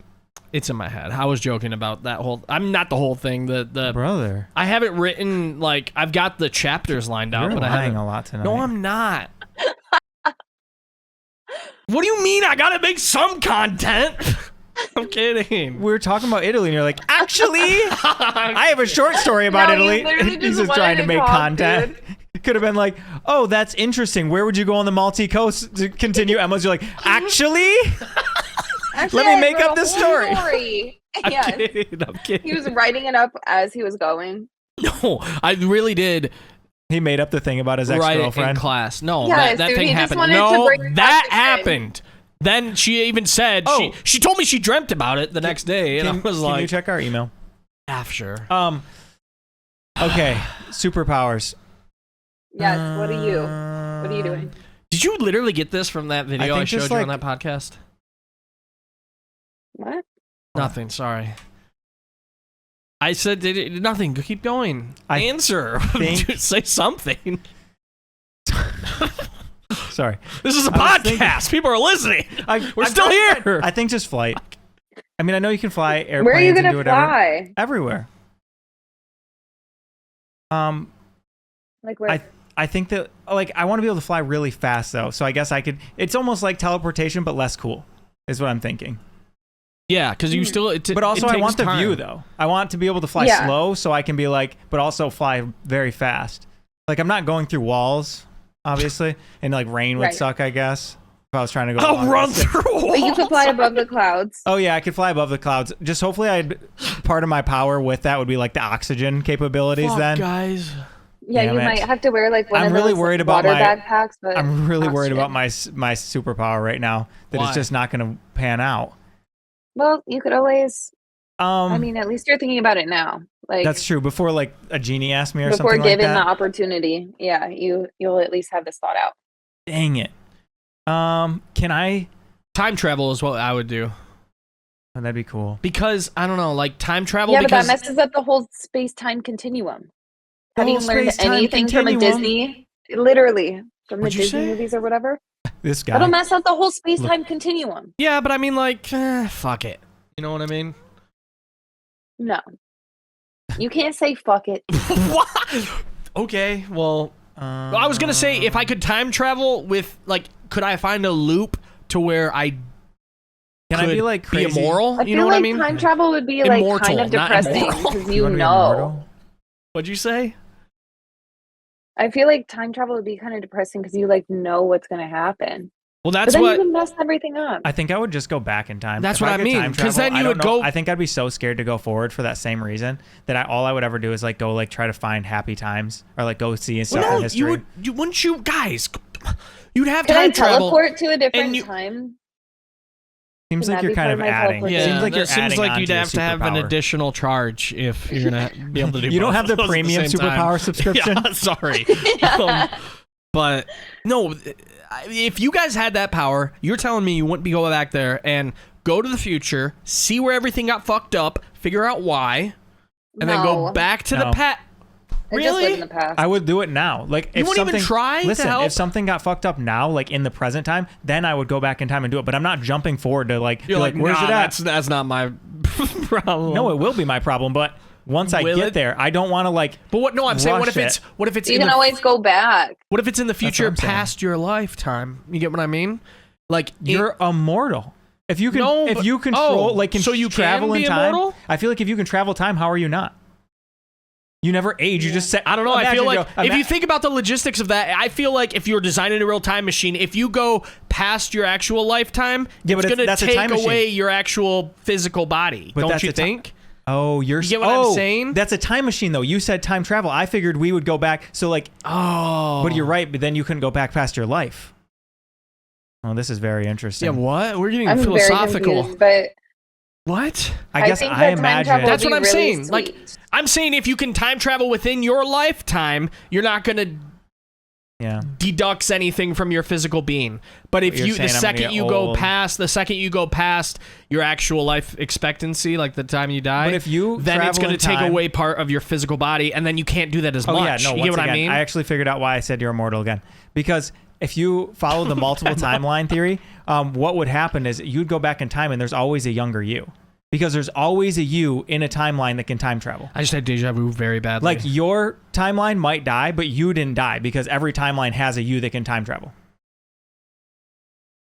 It's in my head. I was joking about that whole. I'm not the whole thing. The brother? I haven't written like I've got the chapters lined out, You're but I lying haven't. a lot tonight. No, I'm not. What do you mean? I gotta make some content. I'm kidding. We were talking about Italy, and you're like, actually, I have a short story about No, you Italy. literally He's just just wanted trying to to make talk, content. Could have been like, oh, that's interesting. Where would you go on the Maltese coast to continue? Emma's, you're like, actually? Actually, Let me I make wrote up a this whole story. I'm Yes. kidding. I'm kidding. He was writing it up as he was going. No, I really did He made up the thing about his write it in ex-girlfriend. class. No, Yes, that dude, thing he just happened. wanted to No, bring that back the thing. happened. Then she even said Oh. she told me she dreamt about it the next day, and I was Can like, you check our email? "Ah, sure." Okay, superpowers. Yes. What are you? What are you doing? Did you literally get this from that video I, think showed just you on like- that podcast? What? Nothing. Sorry. I said nothing. Keep going. Answer. Say something. Sorry. This is a podcast. People are listening. We're still here. I think just flight. I mean, I know you can fly airplanes. Where are you going to fly? Everywhere. Like where? I think that, like, I want to be able to fly really fast, though. So I guess I could. It's almost like teleportation, but less cool, is what I'm thinking. Yeah, because you still. But also, I want the view, though. I want to be able to fly slow, so I can be like, but also fly very fast. Like, I'm not going through walls, obviously, and like rain would suck, I guess. If I was trying to go. I'll run through walls. But you could fly above the clouds. Oh yeah, I could fly above the clouds. Just hopefully, part of my power with that would be like the oxygen capabilities. Then, guys. Yeah, you might have to wear like one of those water backpacks. But I'm really worried about my superpower right now. That it's just not going to pan out. Well, you could always. I mean, at least you're thinking about it now. Like that's true. Before like a genie asked me or something like that. Before given the opportunity, yeah, you'll at least have this thought out. Dang it. Can I time travel is what I would do. Oh, that'd be cool. Because I don't know, like time travel. Yeah, but that messes up the whole space-time continuum. Have you learned anything from a Disney? Literally, from the Disney movies or whatever? This guy. It'll mess up the whole space-time continuum. Yeah, but I mean, like, fuck it. You know what I mean? No. You can't say fuck it. What? Okay, well, I was going to say, if I could time travel with, like, could I find a loop to where I Can I be, like, crazy? Be immoral? I you know feel what like I mean? time travel would be, like, Immortal, kind of depressing because you know. What'd you say? I feel like time travel would be kind of depressing because you like know what's going to happen. Well, that's but then what you can mess everything up. I think I would just go back in time. That's what I mean. Because then you would go. I think I'd be so scared to go forward for that same reason that all I would ever do is like go like try to find happy times or like go see stuff in history. Wouldn't you guys? You'd have Can time I travel. Teleport to a different time. Seems like you're kind of adding. Yeah, seems like seems like you'd have to have an additional charge if you're gonna be able to do. You don't have the premium superpower subscription. Yeah, sorry, but no. If you guys had that power, you're telling me you wouldn't be going back there and go to the future, see where everything got fucked up, figure out why, and then go back to the past. Really? In the past. I would do it now. Like you wouldn't even try listen, to help? if something got fucked up now, like in the present time, then I would go back in time and do it. But I'm not jumping forward to like, you're like, where's it at? That's not my problem. No, it will be my problem, but once I get there, I don't want to like. But what? No, I'm saying, what if it's? You can always go back. What if it's in the future, past your lifetime? You get what I mean? Like you're immortal. If you can, if you control, so you travel in time. Immortal? I feel like if you can travel time, how are you not? You never age. You just say, I don't know. I feel like if you think about the logistics of that, I feel like if you're designing a real time machine, if you go past your actual lifetime, it's going to take away your actual physical body. Don't you think? Oh, you get what I'm saying? That's a time machine, though. You said time travel. I figured we would go back. So, like, but you're right. But then you couldn't go back past your life. Oh, this is very interesting. Yeah, what? We're getting philosophical. Very confused, but what? I guess I imagine. That's what I'm saying. Sweet. Like, I'm saying if you can time travel within your lifetime, you're not going to deduct anything from your physical being. But if the second you go past your actual life expectancy, like the time you die, but if you then it's going to take away part of your physical body, and then you can't do that as much. Yeah, no, you get what I mean? I actually figured out why I said you're immortal again. Because if you follow the multiple timeline theory, what would happen is you'd go back in time and there's always a younger you. Because there's always a you in a timeline that can time travel. I just had deja vu very badly. Like your timeline might die, but you didn't die because every timeline has a you that can time travel.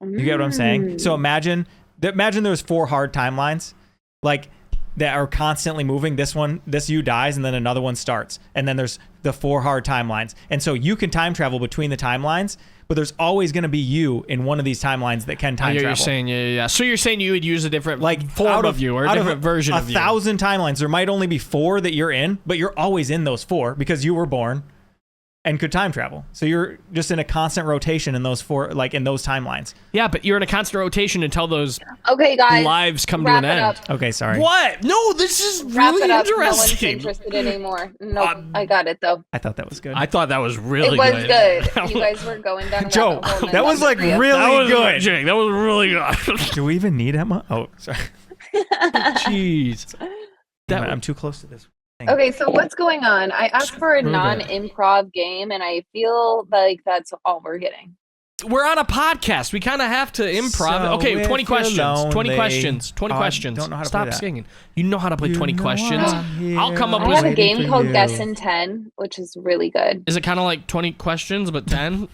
You get what I'm saying? So imagine there's 4 hard timelines, like that are constantly moving. This you dies, and then another one starts, and then there's the 4 hard timelines, and so you can time travel between the timelines. But there's always going to be you in one of these timelines that can time travel. You're saying, yeah. So you're saying you would use a different form of you or a different version of you. 1,000 timelines, there might only be 4 that you're in, but you're always in those 4 because you were born and could time travel. So you're just in a constant rotation in those 4, like in those timelines. Yeah, but you're in a constant rotation until those lives come to an end. Okay, sorry. What? No, this is really interesting. No one's interested anymore. No, I got it though. I thought that was good. I thought that was really good. It was good. You guys were going down. Joe, that was like really good. Jake, that was really good. Do we even need Emma? Oh, sorry. Jeez. I'm too close to this. Okay, so what's going on? I asked for a Move it. non-improv game, and I feel like that's all we're getting. We're on a podcast. We kind of have to improv. So Okay, 20 if you're questions. 20 lonely- questions. 20 Oh, I questions. don't know how to Stop play that. singing. You know how to play You 20 know questions. I'm I'll come up here I with have a waiting game for called you. Guess in 10, which is really good. Is it kind of like 20 questions, but 10?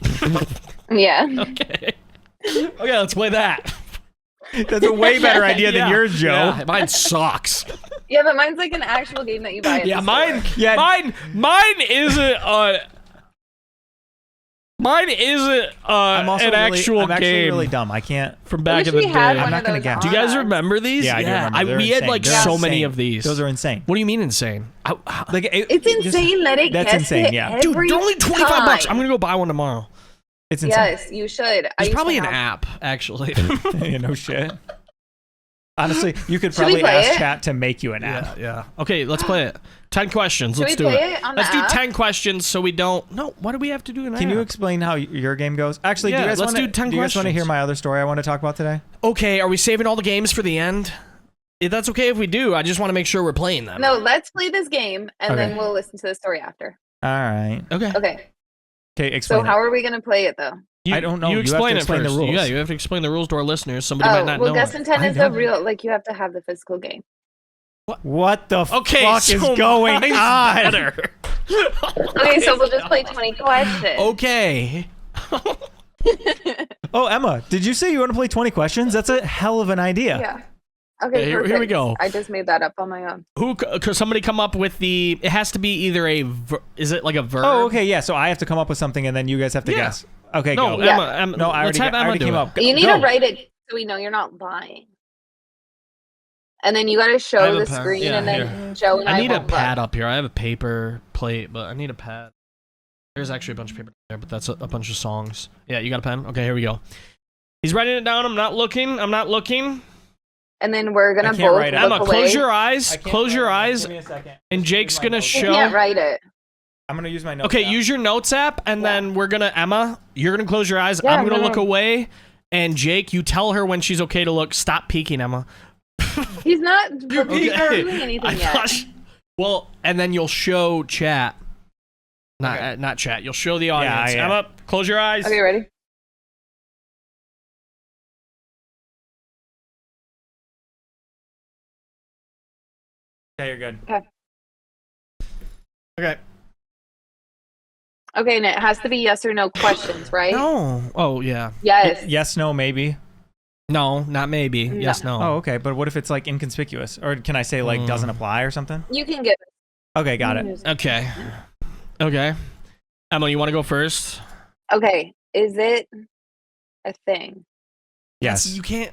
Yeah. Okay. Okay, let's play that. That's a way better idea than Yeah. yours, Joe. Yeah, mine sucks. Yeah, but mine's like an actual game that you buy at Yeah, the store. mine. Yeah. Mine isn't. Mine isn't I'm also an actual I'm actually game really dumb. I can't. from I back wish in the we had day. one I'm not of gonna those guess. Do you guys on us. remember these? Yeah, I do remember. They're we had insane. like They're so many insane. of these. Those are insane. What do you mean insane? Like It's insane that it That's gets insane, it yeah. Dude, every they're only 25 time. bucks. I'm gonna go buy one tomorrow. It's insane. Yes, you should. There's probably an app, actually. Yeah, no shit. Honestly, you could Should we probably play ask it? chat to make you an app. Yeah. Okay, let's play it. 10 questions. Should Let's we do play it. it on the Let's do app? 10 questions so we don't. No, what do we have to do in Can you app? explain how your game goes? Actually, do Yeah, you guys let's wanna, do 10 do you guys want to questions. hear my other story I want to talk about today? Okay, are we saving all the games for the end? That's okay if we do. I just want to make sure we're playing them. No, let's play this game, and Okay. then we'll listen to the story after. All right. Okay. Okay, Okay, so explain how are we going to play it, though? You, I don't know. You You have to explain explain it the first. rules. Yeah, you have to explain the rules to our listeners. Somebody might Oh, not well, know. Guess in 10 I is know. the real, like, you have to have the physical game. What the Okay, fuck so is going mine's on? better. Okay, so we'll just play 20 questions. Okay. Oh, Emma, did you say you want to play 20 questions? That's a hell of an idea. Yeah. Okay, Here we perfect. go. I just made that up on my own. Could somebody come up with the? It has to be either a. Is it like a verb? Oh, okay, yeah. So I have to come up with something, and then you guys have to Yeah. guess. Okay, No, go. Yeah. Emma. No, I let's already, have I Emma already do came it. up. You need Go. to write it so we know you're not lying. And then you got to I show have a the pen. screen, Yeah, and then here. Joe and I I need a won't pad look. up here. I have a paper plate, but I need a pad. There's actually a bunch of paper there, but that's a bunch of songs. Yeah, you got a pen? Okay, here we go. He's writing it down. I'm not looking. And then we're going I to can't both write it. look Emma, away. close your eyes. I can't Close your write it. eyes. Give me a second. And Just Jake's use my gonna notes. You show. can't write it. I'm gonna use my notes. Okay, app. use your notes app, and Yeah. then we're gonna Emma. You're gonna close your eyes. Yeah, I'm gonna no, look no. away, and Jake, you tell her when she's okay to look. Stop peeking, Emma. He's not You're doing okay. anything I yet. thought well, and then you'll show chat. Not Okay. not chat. You'll show the audience. yeah. Emma, close your eyes. Okay, ready? Okay, you're good. Okay. Okay, and it has to be yes or no questions, right? No. Oh yeah. Yes. Yes, no, maybe. No, not maybe. No. Yes, no. Oh, okay. But what if it's like inconspicuous? Or can I say like doesn't apply or something? You can give it. Okay, got it. Okay. Okay. Emma, you want to go first? Okay, is it a thing? Yes. You can't.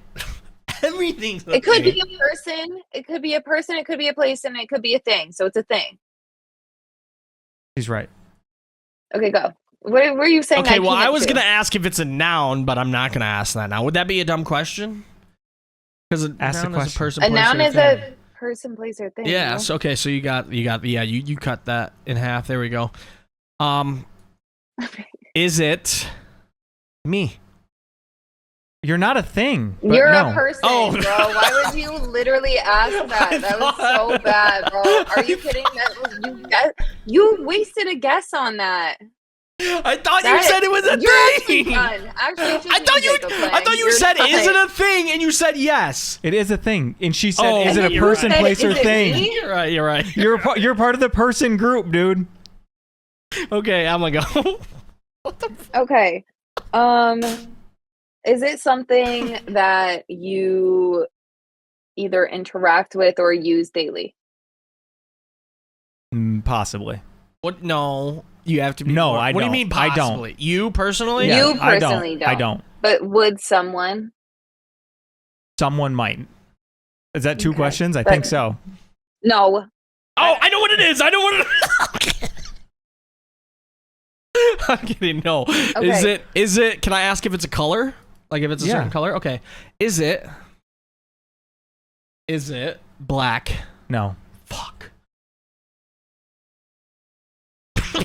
Everything's. It could be a person. It could be a person. It could be a place, and it could be a thing. So it's a thing. He's right. Okay, go. What were you saying? Okay, well, I can't was do? gonna ask if it's a noun, but I'm not gonna ask that now. Would that be a dumb question? Because a Ask the noun is a question. person. A place, noun or is thing. a person, place, or thing. Yes. no? Okay. So you got. Yeah. You cut that in half. There we go. Is it me? You're not a thing. But You're no. a person, Oh. bro. Why would you literally ask that? That was so bad, bro. Are you kidding? You wasted a guess on that. I thought you That- said it was a You're actually thing. done. Actually, it's just I thought me, you. Jacob, I playing. thought you You're said, done. "Is it a thing?" And you said yes. It is a thing. And she said, Oh, is it a you're person, right. place, or Is it thing? me? You're right. You're right. You're part of the person group, dude. Okay. I'm gonna go. Okay. Is it something that you either interact with or use daily? Possibly. What? No. You have to be. No, more- I What do you don't. mean I don't. possibly? You personally? Yeah, You personally I don't. don't. But would someone? Someone might. Is that two Okay. questions? I But- think so. No. Oh, I know what it is. I know what it is. I'm kidding. No. Okay. Is it, can I ask if it's a color? Like if it's a Yeah. certain color? Okay. Is it black? No. Fuck.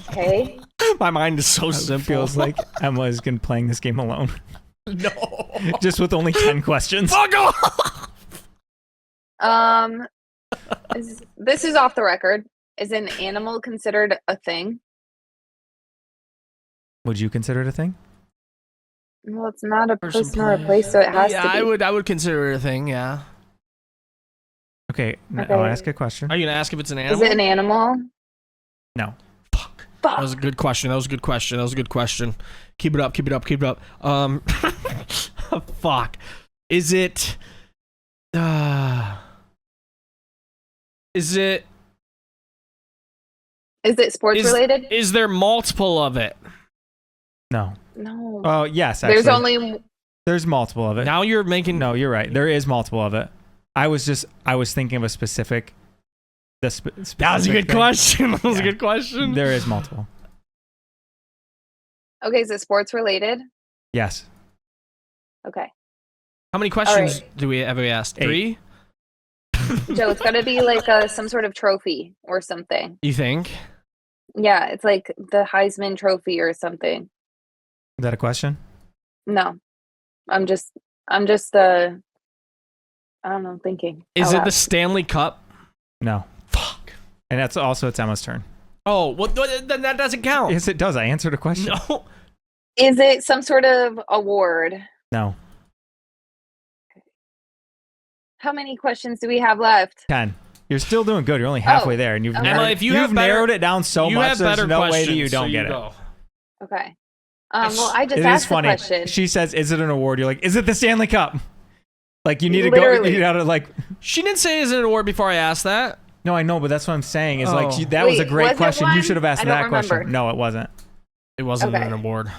Okay. My mind is so It simple. feels like Emma is playing this game alone. no. Just with only 10 questions. Fuck off. This is off the record. Is an animal considered a thing? Would you consider it a thing? Well, it's not a Person, person or a place, so it has yeah, to be. I would consider it a thing. Yeah. Okay, Okay. I'll ask a question. Are you gonna ask if it's an Is animal? it an animal? No. Fuck. That was a good question. That was a good question. That was a good question. Keep it up. Keep it up. Keep it up. Fuck. Is it? Is it? Is it sports related? Is there multiple of it? No. No. Oh, yes, actually. There's only. There's multiple of it. Now you're making. No, you're right. There is multiple of it. I was thinking of a specific. Specific That was a good thing. question. That was a Yeah. good question. There is multiple. Okay, is it sports related? Yes. Okay. How many questions right. do we have we asked? 8. 3? Joe, it's gotta be like some sort of trophy or something. You think? Yeah, it's like the Heisman Trophy or something. Is that a question? No. I'm just I don't know, thinking. Is out it loud. the Stanley Cup? No. Fuck. And that's also it's Emma's turn. Oh, well, then that doesn't count. Yes, it does. I answered a question. No. Is it some sort of award? No. How many questions do we have left? 10. You're still doing good. You're only halfway there, and you've okay. narrowed, Emma, if you have better- narrowed it down so you much. have There's better no way questions, that you don't so get it. go. Okay. Well, I just It asked is funny. the question. She says, "Is it an award?" You're like, "Is it the Stanley Cup?" Like you need to Literally. go. You gotta like. She didn't say is it an award before I asked that. No, I know, but that's what I'm saying. Is Oh. like that was a Wait, great was it question. You one? should have asked I don't that question. remember. No, it wasn't. It wasn't Okay. an award.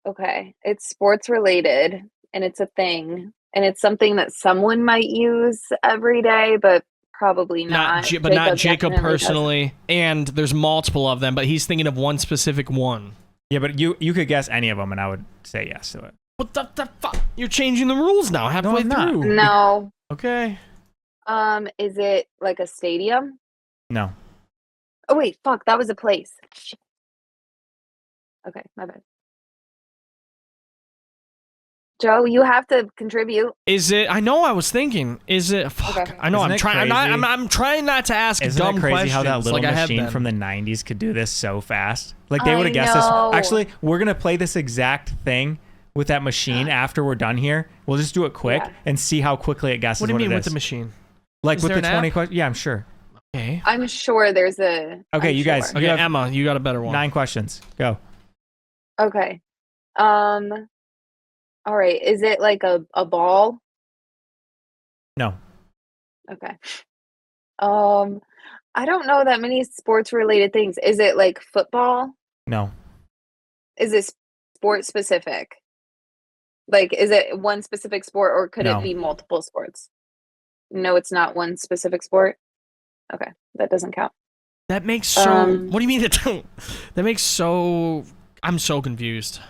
Okay. It's sports related and it's a thing. And it's something that someone might use every day, but probably not. But not Jacob definitely personally. And there's multiple of them, but he's thinking of one specific one. Yeah, but you could guess any of them, and I would say yes to it. What the fuck? You're changing the rules now halfway I'm not. through. doesn't. No. Okay. Is it like a stadium? No. Oh wait, fuck, that was a place. Shit. Okay, my bad. Joe, you have to contribute. Is it? I know. I was thinking. Is it? Fuck. Okay. I know. Isn't I'm it trying. crazy? I'm trying not to ask Isn't dumb it crazy questions how that little like I have machine been. from the 90s could do this so fast? Like they I would have guessed know. this. Actually, we're gonna play this exact thing with that machine after we're done here. We'll just do it quick Yeah. and see how quickly it guesses What do you mean it with is. the machine? Like Is with there the an 20 app? questions. Yeah, I'm sure. Okay. I'm sure there's a. Okay, I'm you guys. sure. Okay, You have Emma, you got a better one. 9 questions. Go. Okay. All right. Is it like a ball? No. Okay. I don't know that many sports related things. Is it like football? No. Is it sport specific? Like, is it one specific sport or could No. it be multiple sports? No, it's not one specific sport. Okay, that doesn't count. That makes so. What do you mean it don't? That makes so. I'm so confused.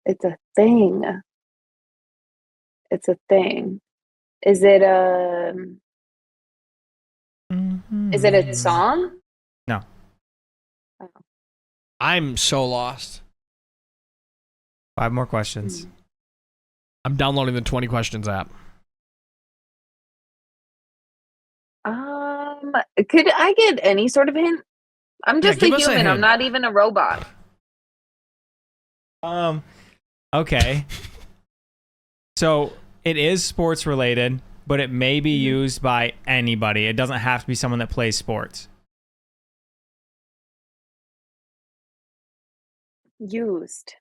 It's a thing. It's a thing. Is it is it a song? No. Oh. I'm so lost. 5 more questions. I'm downloading the 20 questions app. Could I get any sort of hint? I'm just give a us a human. I'm hint. not even a robot. Okay. So it is sports related, but it may be used by anybody. It doesn't have to be someone that plays sports. Used.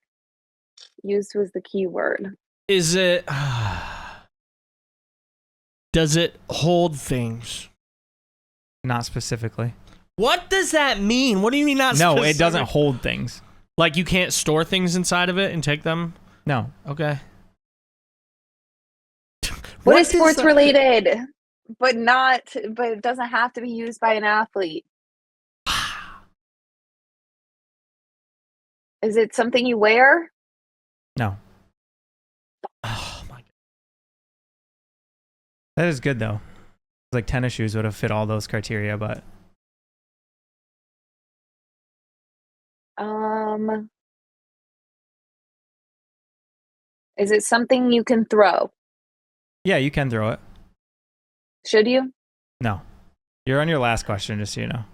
Used was the key word. Is it? Does it hold things? Not specifically. What does that mean? What do you mean not? No, it specific? doesn't hold things. Like you can't store things inside of it and take them. No. Okay. What is sports that- related? But it doesn't have to be used by an athlete. Is it something you wear? No. Oh my god. That is good though. Like tennis shoes would have fit all those criteria, but Is it something you can throw? yeah, you can throw it. Should you? No. You're on your last question, just so you know.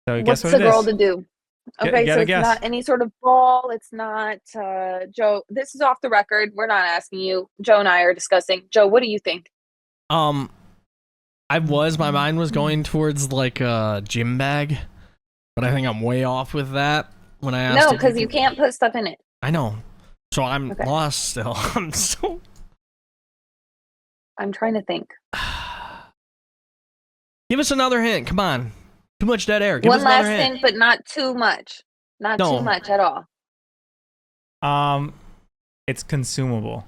So guess What's what the it girl is. to do? Get Okay, a so it's guess. not any sort of ball. It's not Joe. This is off the record. We're not asking you. Joe and I are discussing. Joe, what do you think? My mind was going towards like a gym bag, but I think I'm way off with that when I asked. No, because you can't put stuff in it. I know. So I'm Okay. lost still. I'm trying to think. Give us another hint. Come on. Too much dead air. Give One us another last hint. hint, but not too much. Not No. too much at all. It's consumable.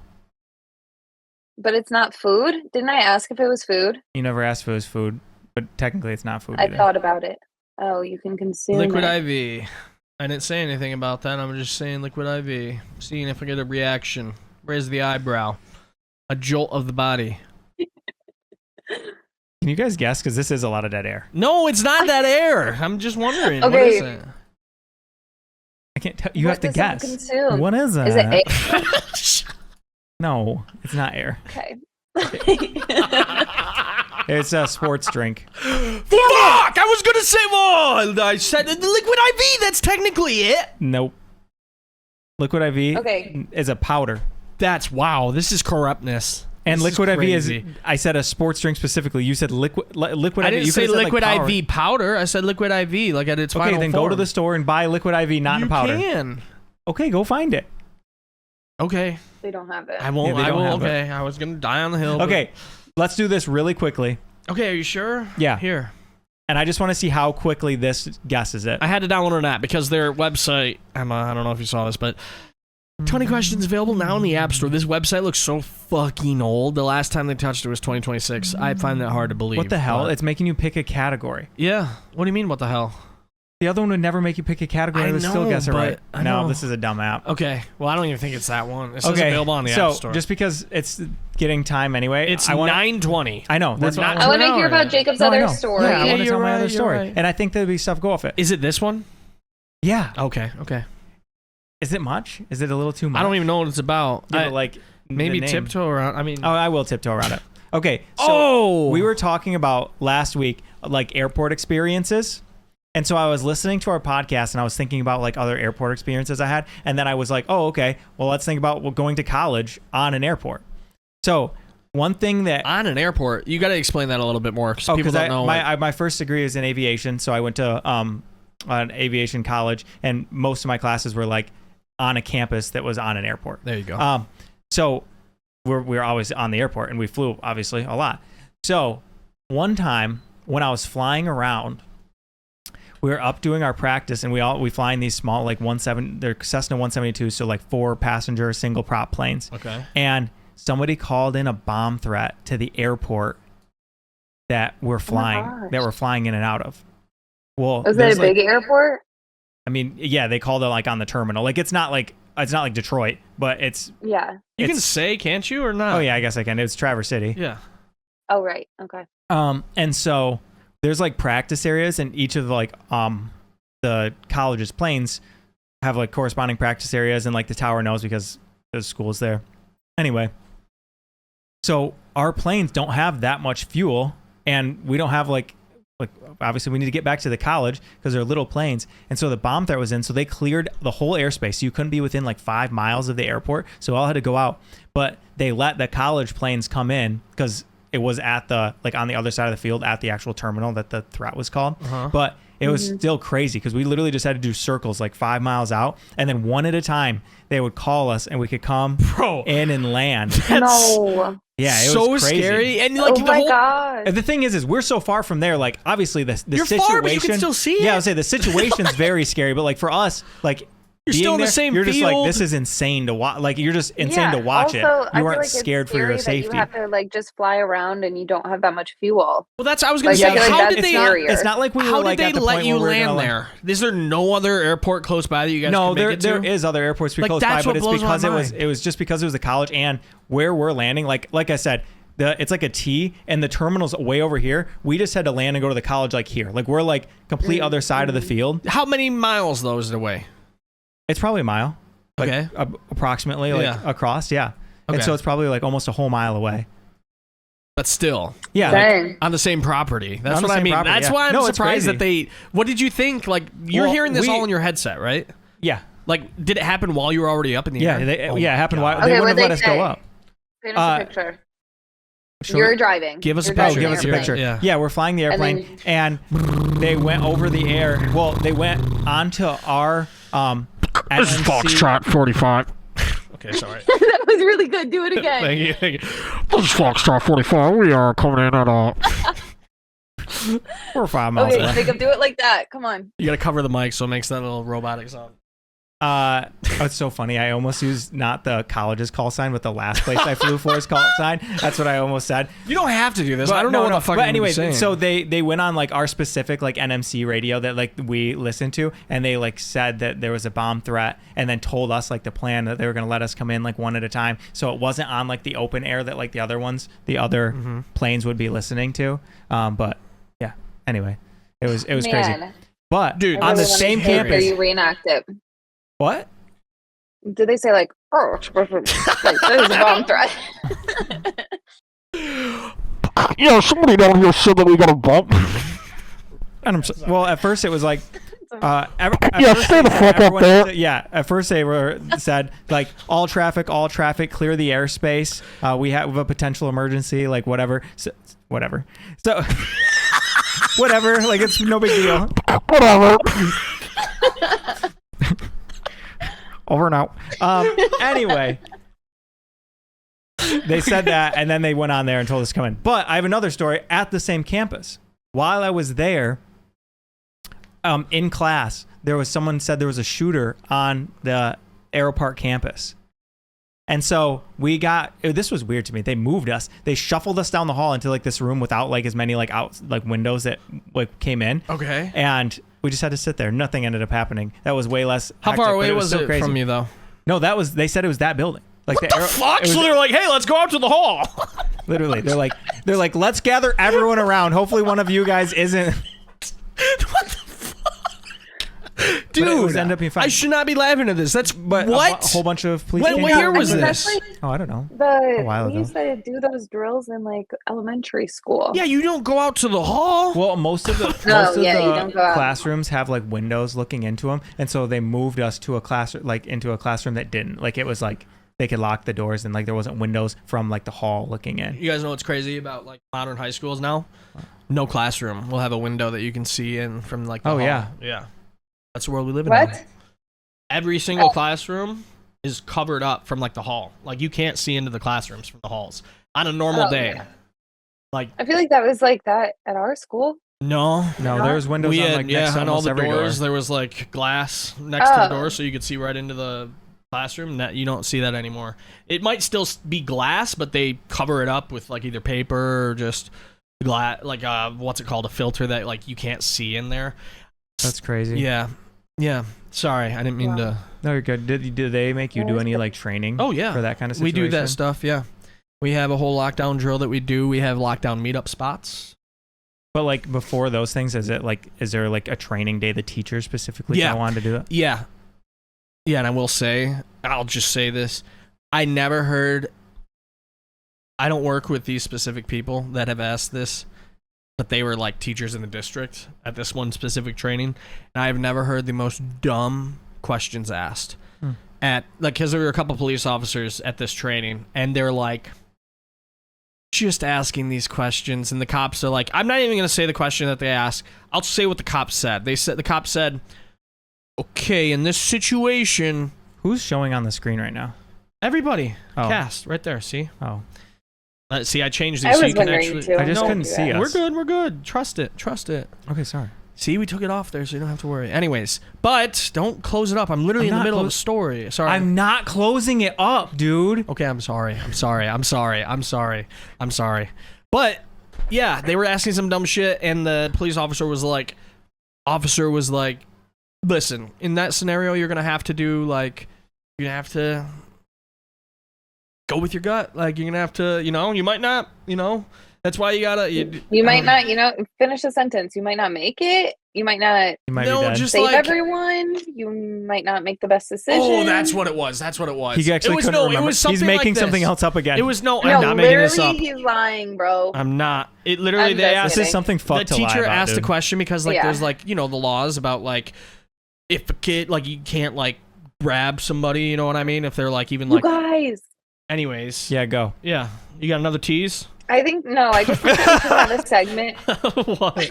But it's not food? Didn't I ask if it was food? You never asked if it was food, but technically it's not food I either. thought about it. Oh, you can consume Liquid it. IV. I didn't say anything about that. I'm just saying liquid IV. Seeing if I get a reaction. Raise the eyebrow. A jolt of the body. Can you guys guess? Because this is a lot of dead air. No, it's not that air. I'm just wondering. What Okay. is it? I can't tell. You What have to does it guess. consume? What is it? Is it air? No, it's not air. Okay. It's a sports drink. Damn it! Fuck! I was gonna say more. I said the liquid IV. That's technically it. Nope. Liquid IV Okay. is a powder. That's wow. This is corruptness. And This is liquid IV crazy. is, I said a sports drink specifically. You said liquid IV. I didn't You say could've said, liquid like, power. IV powder. I said liquid IV, like at its Okay, final then form. go to the store and buy liquid IV, not in a powder. You can. Okay, go find it. Okay. They don't have it. I won't. Yeah, they I don't will. have it. Okay. I was gonna die on the hill. but- Okay, let's do this really quickly. Okay. Are you sure? Yeah. Here. And I just want to see how quickly this guesses it. I had to download an app because their website, Emma, I don't know if you saw this, but 20 questions available now in the App Store. This website looks so fucking old. The last time they touched it was 2026. I find that hard to believe. What the hell? but- It's making you pick a category. Yeah. What do you mean, what the hell? The other one would never make you pick a category. I It would still know, guess it but right. I No, know. this is a dumb app. Okay. Well, I don't even think it's that one. It says Okay, available on the so App Store. just because it's getting time anyway, It's I wanna- 9:20. I know. That's We're what not- I want to an hear hour about yet. Jacob's No, I other know. story. Yeah, I want to you're tell my right, other you're story, right. and I think there'd be stuff go off it. Is it this one? Yeah. Okay. Okay. Is it much? Is it a little too much? I don't even know what it's about. Yeah, I- but, like maybe the name. tiptoe around. I mean. Oh, I will tiptoe around it. Okay. So Oh! we were talking about last week, like airport experiences. And so I was listening to our podcast and I was thinking about like other airport experiences I had. And then I was like, oh, okay, well, let's think about going to college on an airport. So one thing that On an airport. You got to explain that a little bit more because people because don't know. my first degree is in aviation. So I went to an aviation college and most of my classes were like on a campus that was on an airport. There you go. So we're always on the airport and we flew obviously a lot. So one time when I was flying around, we were up doing our practice and we fly in these small like they're Cessna 172, so like 4 passenger single prop planes. Okay. And somebody called in a bomb threat to the airport that we're flying in and out of. Well, Was it a big airport? I mean, yeah, they called it like on the terminal. Like it's not like Detroit, but it's Yeah. You can say, can't you, or not? oh yeah, I guess I can. It's Traverse City. Yeah. Oh, right. Okay. And so there's like practice areas and each of the college's planes have like corresponding practice areas and like the tower knows because the school's there. Anyway, so our planes don't have that much fuel and we don't have like obviously we need to get back to the college because they're little planes. And so the bomb threat was in, so they cleared the whole airspace. So you couldn't be within like 5 miles of the airport. So all had to go out, but they let the college planes come in because it was at the like on the other side of the field at the actual terminal that the threat was called. But it was still crazy because we literally just had to do circles like 5 miles out, and then one at a time they would call us and we could come in and land. No. Yeah, it so was crazy. scary. And like Oh the my whole God. And the thing is we're so far from there. Like obviously the You're situation. far, but you can still see it. Yeah, I would say the situation's very scary. But like for us, like You're being still in the there, same you're just like field. this is insane to watch. Like you're just insane to watch also, it. I You feel weren't like it's scared for your scary that safety. You have to like just fly around and you don't have that much fuel. Well, that's I was gonna Like, say. I feel like How that's did they? scarier. It's not like we were How like did at they the let point you where we're land gonna, like- there? Is there no other airport close by that you guys No, can make there it to? is other airports pretty Like, close by, that's but what it's blows my because mind. it was just because it was a college and where we're landing. Like I said, it's like a T and the terminal's way over here. We just had to land and go to the college like here. Like we're like complete other side of the field. How many miles though is it away? It's probably a mile. Like, Okay. approximately like Yeah. across. Yeah. Okay. And so it's probably like almost a whole mile away. But still. Yeah. Dang. On the same property. That's On the what I same mean. property, That's yeah. why I'm No, it's surprised crazy. that they. What did you think? Like, you're Well, hearing this we- all in your headset, right? Yeah. Like, did it happen while you were already up in the air? It happened. While, Okay, they what'd wouldn't have they let us go say? up. Paint us a picture. Sure. You're driving. Give us a You're picture. driving Give the us a airplane. picture. Yeah. We're flying the airplane, and they went over the air. Well, they went onto our This is NMC. Foxtrot 45. Okay, sorry. That was really good. Do it again. Thank you. This is Foxtrot 45. We are coming in at We're 5 miles Okay, away. Jacob, do it like that. Come on. You gotta cover the mic so it makes that little robotic sound. It's so funny. I almost used not the college's call sign, but the last place I flew for's call sign. That's what I almost said. You don't have to do this. But I don't know what the fuck But I'm anyway, saying. so they went on like our specific like NMC radio that like we listened to, and they like said that there was a bomb threat, and then told us like the plan that they were gonna let us come in like one at a time. So it wasn't on like the open air that like the other planes would be listening to. But yeah. Anyway, it was crazy. Man, But Dude, I on the really wanna same hear campus. You reenact it. What? Did they say like, oh, like, there's a bomb threat? Yeah, somebody down here said that we got a bump. And well, at first it was like, Yeah, stay the fuck up there. At first they said like all traffic, clear the airspace. We have a potential emergency, like whatever. So, whatever. So whatever, like it's no big deal. Whatever. Over and out. Anyway, they said that, and then they went on there and told us to come in. But I have another story at the same campus. While I was there, in class, someone said there was a shooter on the Aero Park campus. And so this was weird to me. They moved us. They shuffled us down the hall into like this room without like as many like windows that like came in. Okay. And we just had to sit there. Nothing ended up happening. That was way less. How hectic, far but away was still it crazy. from you, though? No, they said it was that building. Like What the fuck? So they're like, hey, let's go out to the hall. literally, they're like, let's gather everyone around. Hopefully one of you guys isn't. What the fuck? Dude, But it was ended up being fine. I should not be laughing at this. That's But what? a whole bunch of police. What came year down. was I mean, this? that's like Oh, I don't know. A while we ago. used to do those drills in like elementary school. Yeah, you don't go out to the hall. Well, most of the you don't go out. classrooms have like windows looking into them, and so they moved us to a classroom, like into a classroom that didn't. Like it was like they could lock the doors, and like there wasn't windows from like the hall looking in. You guys know what's crazy about like modern high schools now? No classroom will have a window that you can see in from like the hall. Yeah. That's the world we live in. What? Now. Every single classroom is covered up from like the hall. Like you can't see into the classrooms from the halls on a normal day. Yeah. Like I feel like that was like that at our school. no, No, there was windows we on had like next to on all almost the every doors. door. There was like glass next to the Oh. door, so you could see right into the classroom. That you don't see that anymore. It might still be glass, but they cover it up with like either paper or just glass, like what's it called, a filter that like you can't see in there. That's crazy. Yeah. Sorry, I didn't mean to. No, you're good. Did they make you do any like training? Oh yeah, for that kind of we situation? do that stuff. Yeah, we have a whole lockdown drill that we do. We have lockdown meetup spots. But like before those things, is there like a training day the teacher specifically Yeah. go on to do that? Yeah, and I'll just say this: I never heard. I don't work with these specific people that have asked this, but they were like teachers in the district at this one specific training, and I've never heard the most dumb questions asked. At like, because there were a couple police officers at this training, and they're like just asking these questions, and the cops are like, I'm not even gonna say the question that they asked. I'll say what the cops said. The cop said, "Okay, in this situation, Who's showing on the screen right now? everybody Oh. cast right there. See, Oh, see, I changed I these so was you can wondering actually. too. I just Don't couldn't do see that. us. We're good. Trust it. okay, sorry. See, we took it off there, so you don't have to worry. Anyways, but don't close it up. I'm literally I'm in the not middle of a story. Sorry. I'm not closing it up, dude. Okay, I'm sorry. But yeah, they were asking some dumb shit, and the police officer was like, listen, in that scenario, you're gonna have to do like, you're gonna have to go with your gut. Like you're gonna have to, you might not, That's why you gotta. You might not, finish a sentence. You might not make it. You might not You might be dead. just save like everyone. You might not make the best decision. Oh, that's what it was. That's what it was. He actually couldn't remember. It was something He's making like something this. else up again. It was I'm not making this up. He's lying, bro. I'm not. It literally I'm they just asked. This is something fucked The to lie teacher about, asked dude. a question because like Yeah. there's like the laws about like if a kid like you can't like grab somebody. You know what I mean? If they're like even You like. guys. Anyways. Yeah, go. Yeah. You got another tease? I think I just think that we should have a segment. What?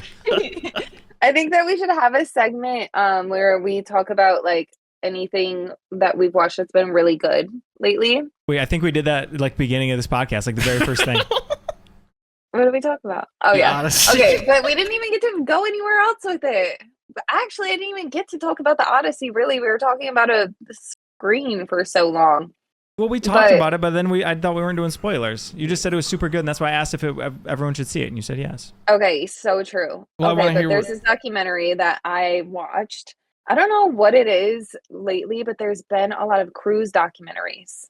I think that we should have a segment where we talk about like anything that we've watched that's been really good lately. Wait, I think we did that like beginning of this podcast, like the very first thing. What did we talk about? Oh The yeah. Odyssey. Okay, but we didn't even get to go anywhere else with it. But actually, I didn't even get to talk about the Odyssey. Really, we were talking about the screen for so long. Well, we talked But- about it, but then I thought we weren't doing spoilers. You just said it was super good, and that's why I asked if everyone should see it, and you said yes. Okay, so true. Well, I okay, wanna but hear there's what- this documentary that I watched. I don't know what it is lately, but there's been a lot of cruise documentaries.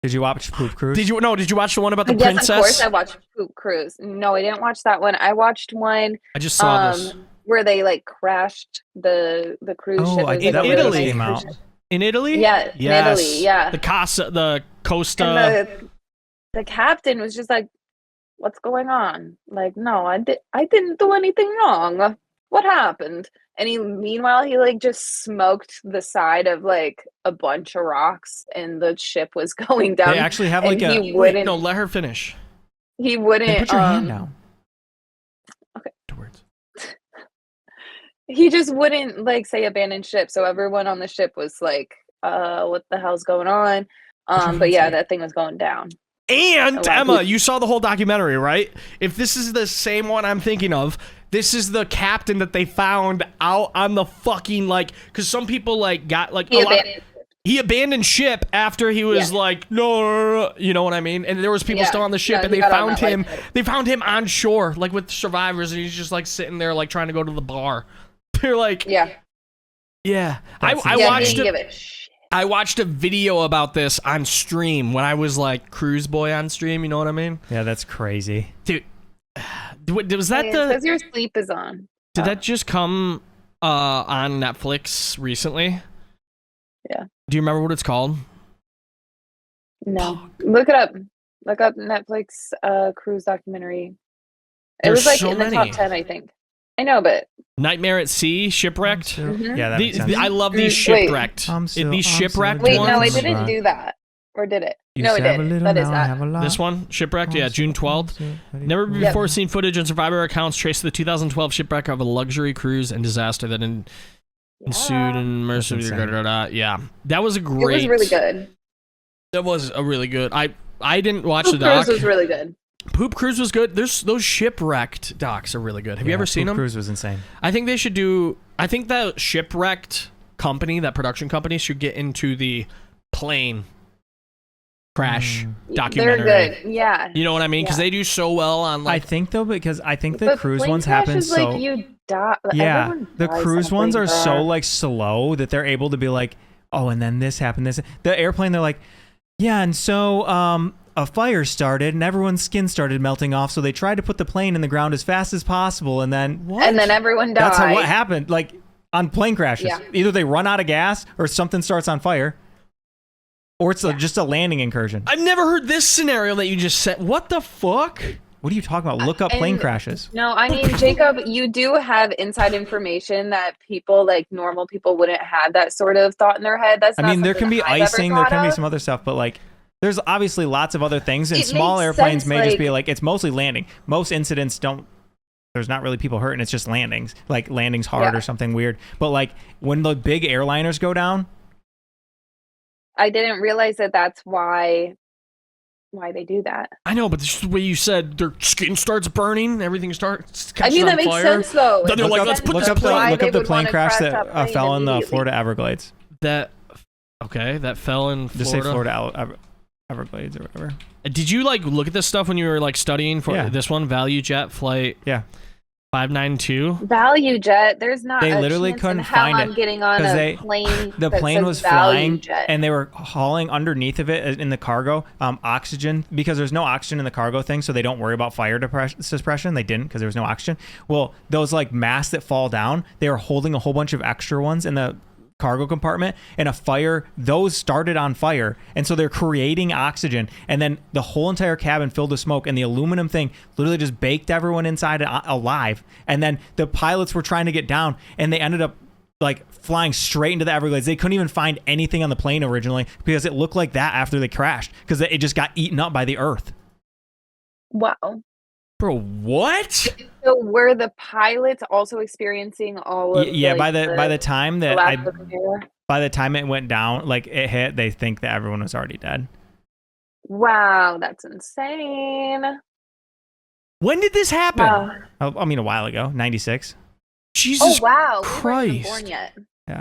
Did you watch Poop Cruise? Did you watch the one about the Yes, princess? of course I watched Poop Cruise. No, I didn't watch that one. I watched one I just saw this. where they like crashed the cruise Oh, ship. I It was, think like, that a really Italy nice came cruise out. ship. In Italy? Yeah, in Yes. Italy, yeah. The Costa. And the captain was just like, "What's going on?" Like, "No, I didn't do anything wrong. What happened?" And meanwhile he like just smoked the side of like a bunch of rocks, and the ship was going down. They actually have like and a. he wouldn't. No, let her finish. He wouldn't. Hey, put your hand down. Afterwards. He just wouldn't like say abandon ship, so everyone on the ship was like, what the hell's going on?" But yeah, that thing was going down. And A lot of Emma, people- you saw the whole documentary, right? If this is the same one I'm thinking of, this is the captain that they found out on the fucking like, because some people like got like he abandoned ship after he was like no, you know what I mean? And there was people Yeah. still on the ship, Yeah, and he they got on found that him. lifeboat. They found him on shore, like with survivors, and he's just like sitting there, like trying to go to the bar. They're like, Yeah. I Yeah, watched he didn't it. give a shit. I watched a video about this on stream when I was like cruise boy on stream. You know what I mean, Yeah, that's crazy. dude? Was that Because your sleep is on. Did that just come on Netflix recently? Yeah. Do you remember what it's called? No. Look it up. Look up Netflix cruise documentary. It There's was like so in the many. top 10, I think. I know, but Nightmare at Sea, Shipwrecked. Mhm. Yeah, that makes sense. I love these Wait. shipwrecked. I'm so- These I'm so shipwrecked wait, ones. no, I Ones. didn't do that. Or did it? You No, it said have a did. little, That is now I that. have a lot. This one, Shipwrecked, yeah, June 12th. Never Yep. before seen footage and survivor accounts trace the 2012 shipwreck of a luxury cruise and disaster that ensued in immersive. That's insane. Yeah, that was a It great. was really good. That was a really good. I didn't watch the Poop doc. Cruise was really good. Poop Cruise was good. There's those shipwrecked docs are really good. Have you ever seen them? Cruise was insane. I think they should do. I think that shipwrecked company, that production company, should get into the plane crash documentary. They're good. Yeah. You know what I mean? Because Yeah. they do so well on I like. think though, because I think the But cruise plane ones happen crashes, so. like you die. Yeah, everyone the dies cruise on a ones plane are so crash. like slow that they're able to be like, oh, and then this happened. This the airplane. They're like, yeah, and so a fire started and everyone's skin started melting off. So they tried to put the plane in the ground as fast as possible, and then And then everyone died. that's what happened. Like on plane crashes, Yeah. either they run out of gas or something starts on fire, or it's just a landing incursion. I've never heard this scenario that you just said. What the fuck? What are you talking about? Look up plane And- crashes. No, I mean, Jacob, you do have inside information that people, like normal people, wouldn't have that sort of thought in their head. That's I not mean, there can something be I've ever icing, there thought can be of. some other stuff, but like, there's obviously lots of other things, and It small makes airplanes sense, may just like- be like, it's mostly landing. Most incidents don't, there's not really people hurting, it's just landings. Like, landing's hard Yeah. or something weird. But like, when the big airliners go down, I didn't realize that that's why they do that. I know, but this is the way you said their skin starts burning, everything starts I catching mean, that on makes fire. sense though. Then they're It like, makes let's sense put look this up of the, why plane- look they up the would plane wanna crash that plane fell in the immediately. Florida Everglades. That fell in Just say Florida. Florida Everglades or whatever. Did you like look at this stuff when you were like studying for Yeah. this one, Value Jet Flight? Yeah. 592. Value jet. There's not. They a literally chance couldn't in hell find I'm it, getting on 'cause a plane. the that plane says was value flying jet. and they were hauling underneath of it in the cargo oxygen, because there's no oxygen in the cargo thing, so they don't worry about fire suppression. They didn't, because there was no oxygen. Well, those like masks that fall down, they were holding a whole bunch of extra ones in the cargo compartment, and a fire, those started on fire, and so they're creating oxygen, and then the whole entire cabin filled with smoke, and the aluminum thing literally just baked everyone inside alive. And then the pilots were trying to get down, and they ended up like flying straight into the Everglades. They couldn't even find anything on the plane originally, because it looked like that after they crashed, because it just got eaten up by the earth. Wow. Bro, what? So were the pilots also experiencing all of Yeah, like, by the time that lack of air? by the time it went down, like it hit, they think that everyone was already dead. Wow, that's insane. When did this happen? Wow. I mean, a while ago, 96. Jesus Oh wow, we weren't even Christ. born yet.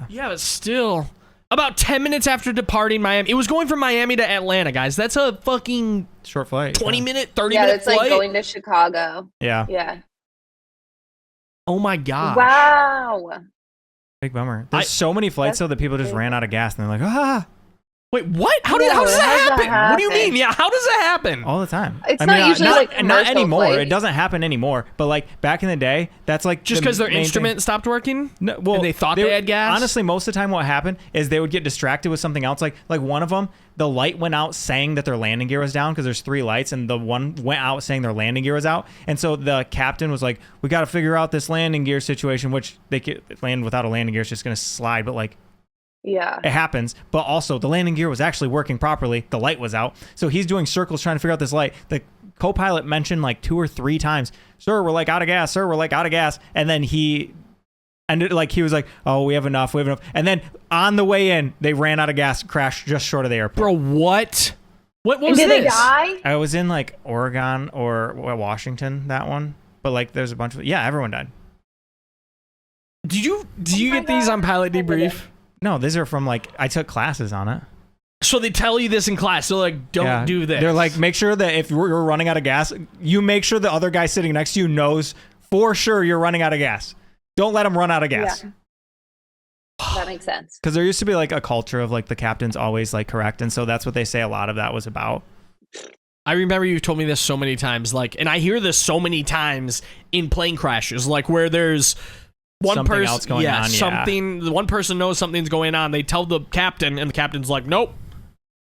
Yeah, but still. About 10 minutes after departing Miami. It was going from Miami to Atlanta, guys. That's a fucking Short flight. 20-minute, 30-minute Yeah, it's flight. like going to Chicago. Yeah. Yeah. Oh my god. Wow. Big bummer. There's so many flights though that people just ran out of gas, and they're like, ah, Wait, what? How Yeah, does that how does that happen? What do you happen? mean? Yeah, how does that happen? all the time. It's not usually, like, not commercial anymore. flights. It doesn't happen anymore. But like back in the day, that's like Just the because their main instrument thing. stopped working? No, well, And they thought they had gas? Honestly, most of the time, what happened is they would get distracted with something else. Like one of them, the light went out saying that their landing gear was down, because there's 3 lights, and the one went out saying their landing gear was out. And so the captain was like, "We got to figure out this landing gear situation," which they could land without a landing gear. It's just gonna slide, but like. Yeah. It happens, but also the landing gear was actually working properly. The light was out. So he's doing circles trying to figure out this light. The co-pilot mentioned like 2 or 3 times, "Sir, we're like out of gas. Sir, we're like out of gas." And then he was like, "Oh, we have enough. We have enough." And then on the way in, they ran out of gas, crashed just short of the airport. Bro, what? What And was did this? they die? I was in like Oregon or Washington, that one. But like there's a bunch of, yeah, everyone died. Do you my get these God. on Pilot Debrief? No, these are from like, I took classes on it. So they tell you this in class. So like, don't Yeah. do this. They're like, make sure that if you're running out of gas, you make sure the other guy sitting next to you knows for sure you're running out of gas. Don't let him run out of gas. Yeah. That makes sense. Because there used to be like a culture of like the captain's always like correct. And so that's what they say a lot of that was about. I remember you told me this so many times, like, and I hear this so many times in plane crashes, like where there's one Something person, else going on, yeah. something. The one person knows something's going on. They tell the captain, and the captain's like, "Nope,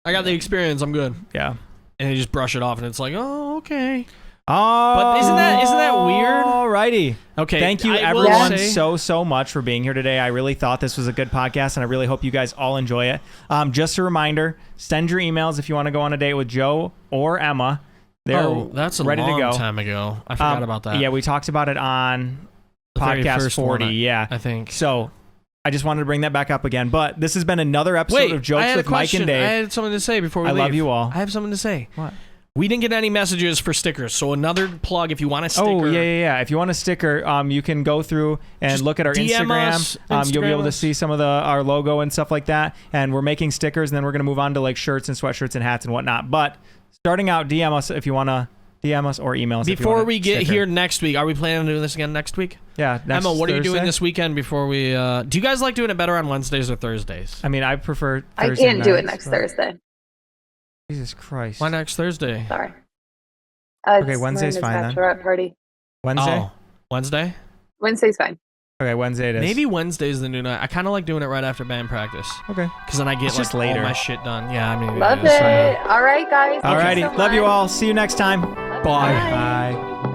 I got the experience. I'm good." Yeah. And they just brush it off, and it's like, "Oh, okay." Oh, But isn't that weird? Alrighty. Okay. Thank you I will everyone say- so much for being here today. I really thought this was a good podcast, and I really hope you guys all enjoy it. Just a reminder, send your emails if you want to go on a date with Joe or Emma. They're that's a ready long to go. time ago. I forgot about that. Yeah, we talked about it on The very podcast first one, 40. Yeah. I think. So I just wanted to bring that back up again. But this has been another episode Wait, of I Jokes had a with Mike question. and Dave. I had something to say before we I leave. love you all. I have something to say. What? We didn't get any messages for stickers, so another plug if you want a sticker. Oh, yeah. If you want a sticker, you can go through and Just look at our DM Instagram. us, You'll be able to Instagram see some of our logo and stuff like that. And we're making stickers, and then we're going to move on to like shirts and sweatshirts and hats and whatnot. But starting out, DM us if you want to DM us or email us. if you Before want a we get sticker. here next week, are we planning on doing this again next week? Yeah. Next Emma, what are you doing Thursday? this weekend before we... do you guys like doing it better on Wednesdays or Thursdays? I mean, I prefer I Thursday can't do it nights, next but- Thursday. Jesus Christ. Why next Thursday? Sorry. Okay, It's Wednesday's Miranda's fine then. bachelorette party. Wednesday? Oh, Wednesday? Wednesday's fine. Okay, Wednesday it is. Maybe Wednesday's the new night. I kind of like doing it right after band practice. Okay. Because then I get It's just like all later. my shit done. Yeah, I mean... Love yeah, it. All right, guys. Thank you Alrighty. so Love you much. all. See you next time. Love you. Bye. Bye.